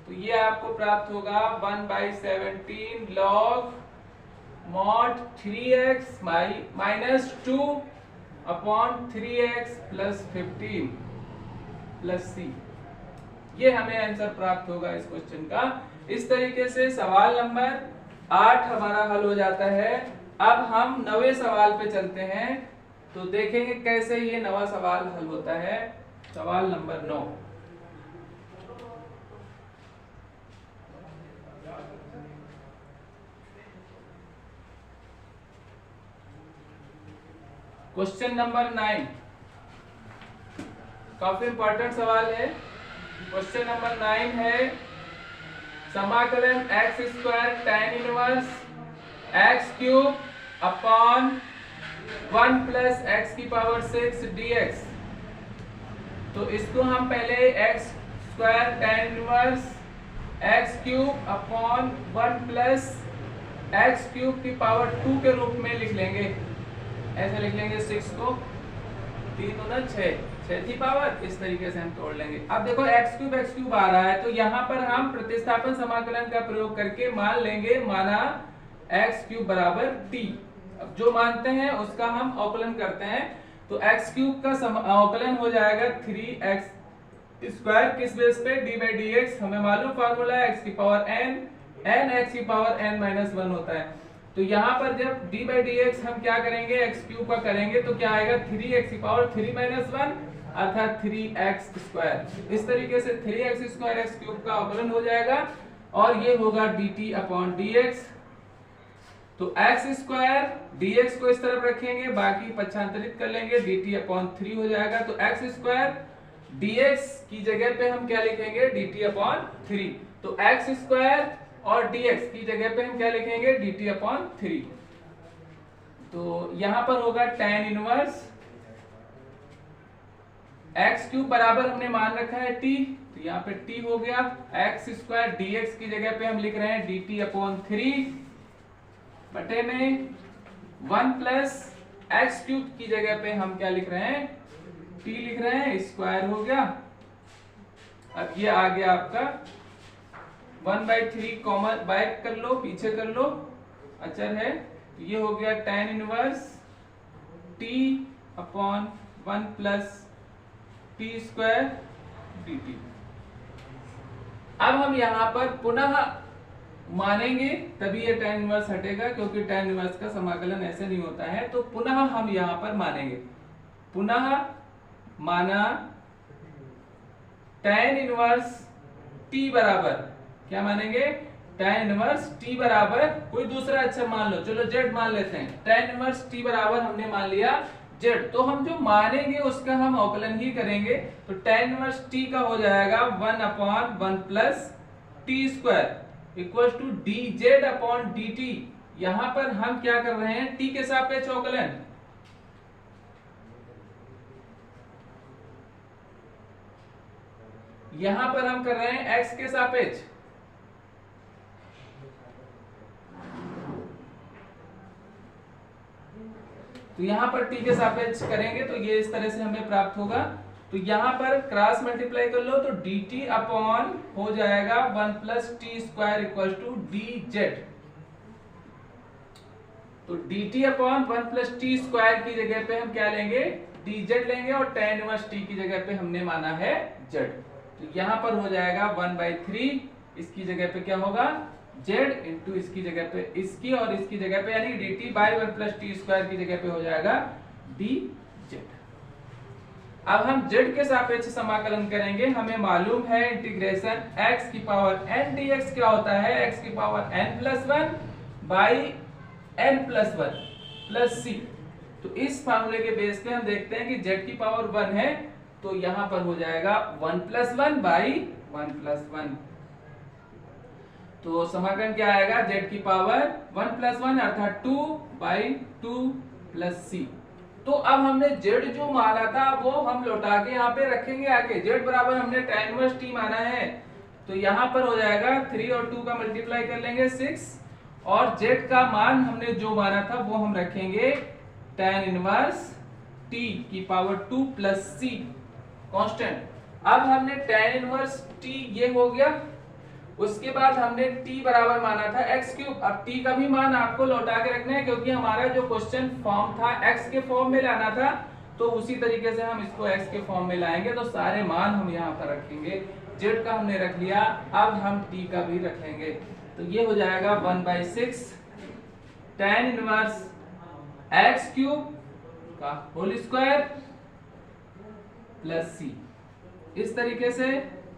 Speaker 1: तो ये आपको प्राप्त होगा 1/17 log mod 3x minus 2 upon 3x plus 15 plus c। ये हमें आंसर प्राप्त होगा इस क्वेश्चन का। इस तरीके से सवाल नंबर 8 हमारा हल हो जाता है। अब हम 9वें सवाल पे चलते हैं, तो देखेंगे कैसे ये नवा सवाल हल होता है। सवाल नंबर 9, क्वेश्चन नंबर 9 काफी इंपॉर्टेंट सवाल है। क्वेश्चन नंबर 9 है समाकलन x square tan inverse x cube upon 1 plus x की पावर 6 dx। तो इसको हम पहले x square tan inverse x cube upon 1 plus x cube की पावर 2 के रूप में लिख लेंगे। ऐसे लिख लेंगे 6 को 3 गुना 6 थी पावर, इस तरीके से हम तोड़ लेंगे। अब देखो x क्यूब आ रहा है, तो यहाँ पर हम प्रतिस्थापन समाकलन का प्रयोग करके मान लेंगे, माना x क्यूब बराबर t। अब जो मानते हैं उसका हम अवकलन करते हैं, तो x क्यूब का अवकलन हो जाएगा 3x स्क्वायर, किस बेस पे d/dx। हमें मालूम फार्मूला है x की पावर n x की पावर n माइनस 1 होता है। तो यहाँ पर जब d/dx हम क्या करेंगे x क्यूब का करेंगे तो क्या आएगा 3x की पावर 3 माइनस 1 अर्थात 3x स्क्वायर। इस तरीके से 3x स्क्वायर x क्यूब का अवकलन हो जाएगा और ये होगा dt अपॉन dx। तो x स्क्वायर dx को इस तरफ रखेंगे, बाकी पक्षांतरित कर लेंगे, dt अपॉन 3 हो जाएगा। तो x स्क्वायर dx की जगह पे हम क्या लिखेंगे dt अपॉन 3। तो x स्क्वायर और dx की जगह पे हम क्या लिखेंगे dt अपॉन 3। तो यहां पर होगा tan इनवर्स एक्स क्यूब बराबर हमने मान रखा है टी, तो यहाँ पे टी हो गया। एक्स स्क्वायर dx की जगह पे हम लिख रहे हैं dt अपॉन 3 बटे में 1 प्लस एक्स क्यूब की जगह पे हम क्या लिख रहे हैं, टी लिख रहे हैं, स्क्वायर हो गया। अब ये आ गया आपका 1/3 कॉमन बैक कर लो, पीछे कर लो, अचर है, तो ये हो गया tan inverse t upon 1 plus t square dt। अब हम यहां पर पुनः मानेंगे तभी ये tan इनवर्स हटेगा, क्योंकि tan इनवर्स का समाकलन ऐसे नहीं होता है। तो पुनः हम यहां पर मानेंगे, पुनः माना tan इनवर्स t बराबर, क्या मानेंगे, tan इनवर्स t बराबर कोई दूसरा अक्षर मान लो, चलो z मान लेते हैं। tan इनवर्स t बराबर हमने मान लिया z, तो हम जो मानेंगे उसका हम अवकलन ही करेंगे। तो tan इनवर्स t का हो जाएगा 1 अपॉन 1 plus t square equal to dz upon dt। यहां पर हम क्या कर रहे हैं, t के सापेक्ष अवकलन, यहां पर हम कर रहे हैं x के सापेक्ष, तो यहां पर t के सापेक्ष करेंगे तो ये इस तरह से हमें प्राप्त होगा। तो यहां पर क्रॉस मल्टीप्लाई कर लो तो dt अपॉन हो जाएगा 1 plus t square equal to dz। तो dt upon 1 plus t square की जगह पे हम क्या लेंगे, dz लेंगे, और tan इनवर्स t की जगह पे हमने माना है z। तो यहां पर हो जाएगा 1/3, इसकी जगह पे क्या होगा z इंटू इसकी जगह पे इसकी और इसकी जगह पे यानी dt by 1 plus t square की जगह पे हो जाएगा dz। अब हम z के सापेक्ष समाकलन करेंगे। हमें मालूम है इंटीग्रेशन x की पावर n dx क्या होता है, x की power n plus 1 by n plus 1 plus c। तो इस फार्मूले के बेस पे हम देखते हैं कि z की पावर 1 है, तो यहां पर हो जाएगा 1 प्लस 1 बाई 1 प्लस 1। तो समाकलन क्या आएगा, z की पावर 1 प्लस 1 अर्थात 2 बाई 2 प्लस c। तो अब हमने z जो माना था वो हम लौटा के यहाँ पे रखेंगे आके, z बराबर हमने tan इनवर्स t माना है, तो यहाँ पर हो जाएगा 3 और 2 का मल्टीप्लाई कर लेंगे 6, और z का मान हमने जो माना था वो हम रखेंगे tan इनवर्स t की पावर 2 प्लस c कांस्टेंट। अब हमने tan इनवर्स t ये हो गया, उसके बाद हमने t बराबर माना था x क्यूब। अब t का भी मान आपको लौटा के रखना है, क्योंकि हमारा जो क्वेश्चन फॉर्म था x के फॉर्म में लाना था, तो उसी तरीके से हम इसको x के फॉर्म में लाएंगे। तो सारे मान हम यहाँ पर रखेंगे, z का हमने रख लिया, अब हम t का भी रखेंगे। तो ये हो जाएगा 1/6 tan इनवर्स x क्यूब का होल स्क्वायर प्लस c। इस तरीके से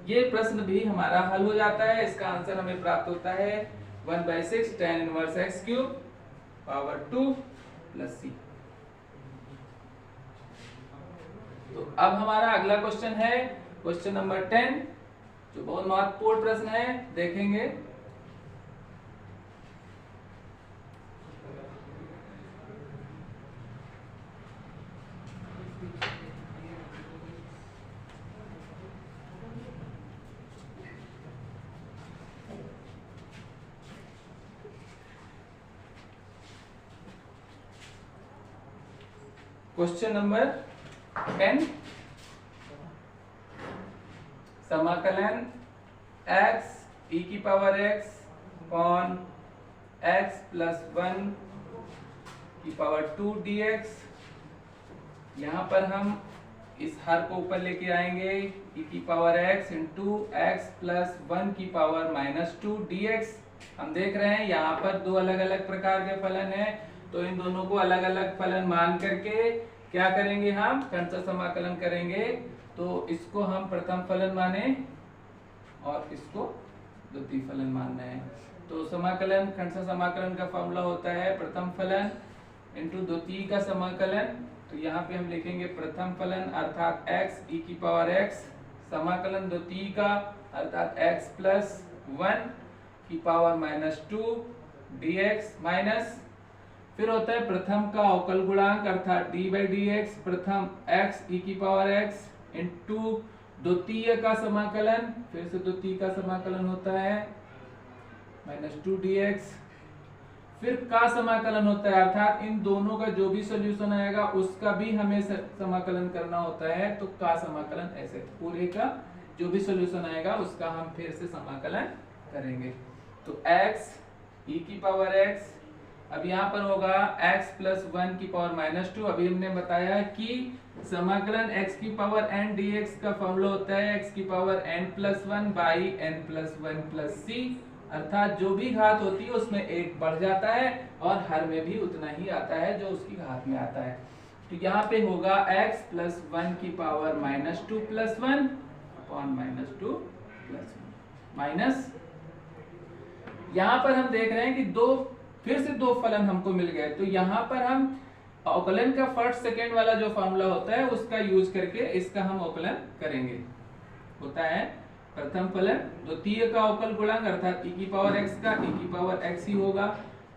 Speaker 1: ये प्रश्न भी हमारा हल हो जाता है। इसका आंसर हमें प्राप्त होता है 1/6 tan inverse x cube power 2 plus c। तो अब हमारा अगला क्वेश्चन है क्वेश्चन नंबर 10, जो बहुत महत्वपूर्ण प्रश्न है, देखेंगे। क्वेश्चन नंबर 10, समाकलन x e की power x upon x plus 1 की पावर 2 dx। यहाँ पर हम इस हर को ऊपर लेके आएंगे, e की power x into x plus 1 की पावर माइनस 2 dx। हम देख रहे हैं यहाँ पर दो अलग अलग प्रकार के फलन हैं, तो इन दोनों को अलग अलग फलन मान करके क्या करेंगे, हम क्रमशः समाकलन करेंगे। तो इसको हम प्रथम फलन माने और इसको द्वितीय फलन मानना है। तो समाकलन क्रमशः समाकलन का फॉर्मूला होता है प्रथम फलन इंटू द्वितीय का समाकलन। तो यहाँ पे हम लिखेंगे प्रथम फलन अर्थात x e की पावर x, समाकलन द्वितीय का अर्थात x प्लस 1 की पावर माइनस 2 dx माइनस, फिर होता है प्रथम का अवकल गुणांक अर्थात d बाई dx, प्रथम x e की पावर x इंटू द्वितीय का समाकलन, फिर से द्वितीय का समाकलन होता है -2dx, फिर का समाकलन होता है, अर्थात इन दोनों का जो भी सॉल्यूशन आएगा उसका भी हमें समाकलन करना होता है। तो का समाकलन ऐसे पूरे का जो भी सॉल्यूशन आएगा उसका हम फिर से समाकलन करेंगे। तो x e की पावर x, अब यहाँ पर होगा x प्लस 1 की पावर -2। अभी हमने बताया कि समाकलन x की पावर n dx का फॉर्मूला होता है x की power n plus 1 by n plus 1 plus c, अर्थात जो भी घात होती है उसमें एक बढ़ जाता है और हर में भी उतना ही आता है जो उसकी घात में आता है। तो यहाँ पे होगा x प्लस 1 की power -2 plus 1 upon -2 plus 1 minus, यहाँ पर हम देख रहे हैं कि फिर से दो फलन हमको मिल गए। तो यहाँ पर हम अवकलन का फर्स्ट सेकेंड वाला जो फॉर्मूला होता है उसका यूज करके इसका हम अवकलन करेंगे। होता है प्रथम फलन द्वितीय का अवकल गुणांक अर्थात e की पावर x का e की पावर x ही होगा,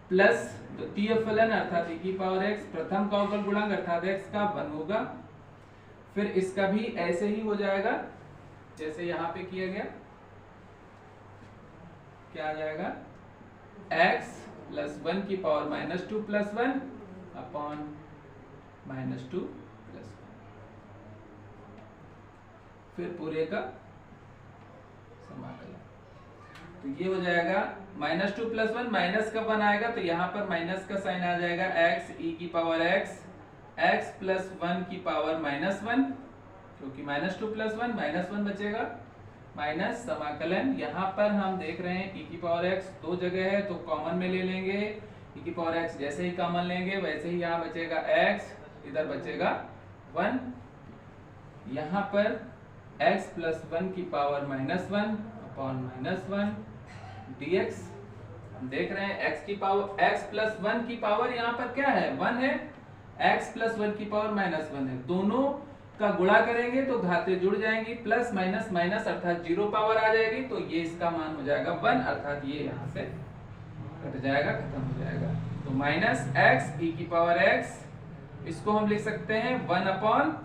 Speaker 1: प्लस द्वितीय फलन अर्थात e की पावर x प्रथम का अवकल गुणांक अर्थात x का 1 होगा। फिर इसका भी ऐसे ही हो जाएगा जैसे यहाँ पे किया गया। क्या आ जाएगा x प्लस 1 की पावर -2 प्लस 1 अपॉन -2 प्लस 1, फिर पूरे का समाकलन। तो ये हो जाएगा -2 प्लस 1, माइनस का 1 आएगा तो यहाँ पर माइनस का साइन आ जाएगा, x e की पावर x प्लस 1 की पावर -1, क्योंकि -2 प्लस 1 -1 बचेगा, माइनस समाकलन। यहाँ पर हम देख रहे हैं e की पावर x दो जगह है तो कॉमन में ले लेंगे, e की पावर x जैसे ही कॉमन लेंगे वैसे ही यहाँ बचेगा x, इधर बचेगा 1, यहाँ पर x प्लस 1 की पावर -1 अपॉन -1 dx। हम देख रहे हैं x प्लस 1 की पावर यहाँ पर क्या है 1 है, x प्लस 1 की पावर -1 है, दोनों का गुणा करेंगे तो घातें जुड़ जाएंगी, प्लस माइनस माइनस अर्थात 0 पावर आ जाएगी, तो ये इसका मान हो जाएगा 1, अर्थात ये यहाँ से कट जाएगा, खत्म हो जाएगा। तो माइनस x e की पावर x, इसको हम लिख सकते हैं 1 अपॉन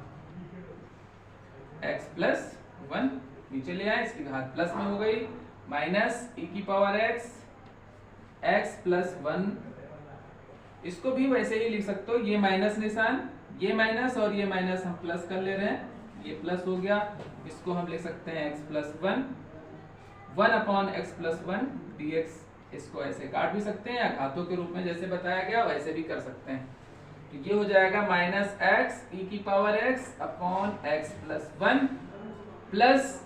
Speaker 1: x प्लस 1, नीचे ले आए इसकी घात प्लस में हो गई, माइनस e की पावर x प्लस 1, इसको भी वैसे ही लिख सकते हो, ये माइनस निशान, ये माइनस और ये माइनस हम प्लस कर ले रहे हैं, ये प्लस हो गया, इसको हम लिख सकते हैं x plus 1 upon x plus 1 dx। इसको ऐसे काट भी सकते हैं या घातों के रूप में जैसे बताया गया वैसे भी कर सकते हैं। तो ये हो जाएगा माइनस x e की power x upon x plus 1 plus,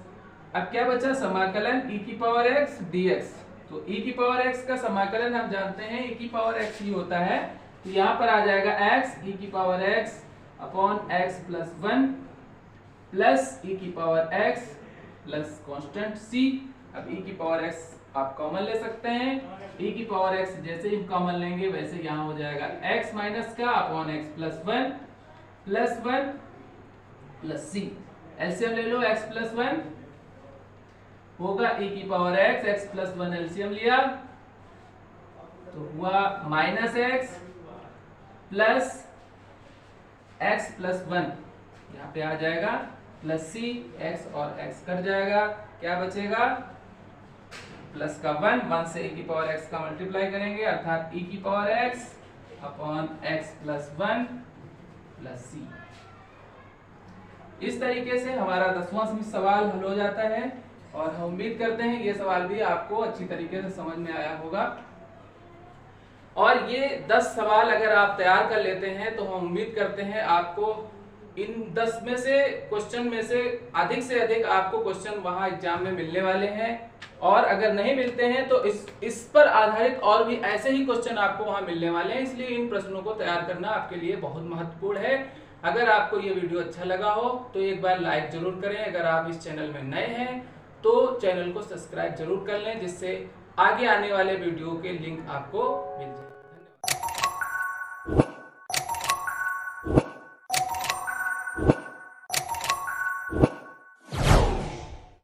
Speaker 1: अब क्या बचा समाकलन e की पावर x dx। तो e की पावर x का समाकलन हम जानते हैं e की पावर x ही होता है, तो यहाँ पर आ जाएगा x e की power x upon x plus 1 plus e की power x plus constant c। अब e की पावर x आप कॉमन ले सकते हैं, e की पावर x जैसे ही कॉमन लेंगे वैसे यहाँ हो जाएगा x माइनस का upon x plus 1 plus c। LCM ले लो, x प्लस 1 होगा e की पावर x प्लस 1 एलसीएम लिया तो हुआ minus x plus x plus 1, यहाँ पे आ जाएगा प्लस c, x और x कट जाएगा, क्या बचेगा प्लस का 1 से e की पावर x का मल्टीप्लाई करेंगे अर्थात e की power x upon x plus 1 plus c। इस तरीके से हमारा 10वां सवाल हल हो जाता है और हम उम्मीद करते हैं ये सवाल भी आपको अच्छी तरीके से समझ में आया होगा। और ये 10 सवाल अगर आप तैयार कर लेते हैं तो हम उम्मीद करते हैं आपको इन 10 में से क्वेश्चन में से अधिक आपको क्वेश्चन वहां एग्जाम में मिलने वाले हैं, और अगर नहीं मिलते हैं तो इस पर आधारित और भी ऐसे ही क्वेश्चन आपको वहां मिलने वाले हैं। इसलिए इन प्रश्नों को तैयार करना आपके लिए बहुत महत्वपूर्ण है। अगर आपको ये वीडियो अच्छा लगा हो तो एक बार लाइक जरूर करें, अगर आप इस चैनल में नए हैं तो चैनल को सब्सक्राइब जरूर कर लें, जिससे आगे आने वाले वीडियो के लिंक आपको मिल जाए।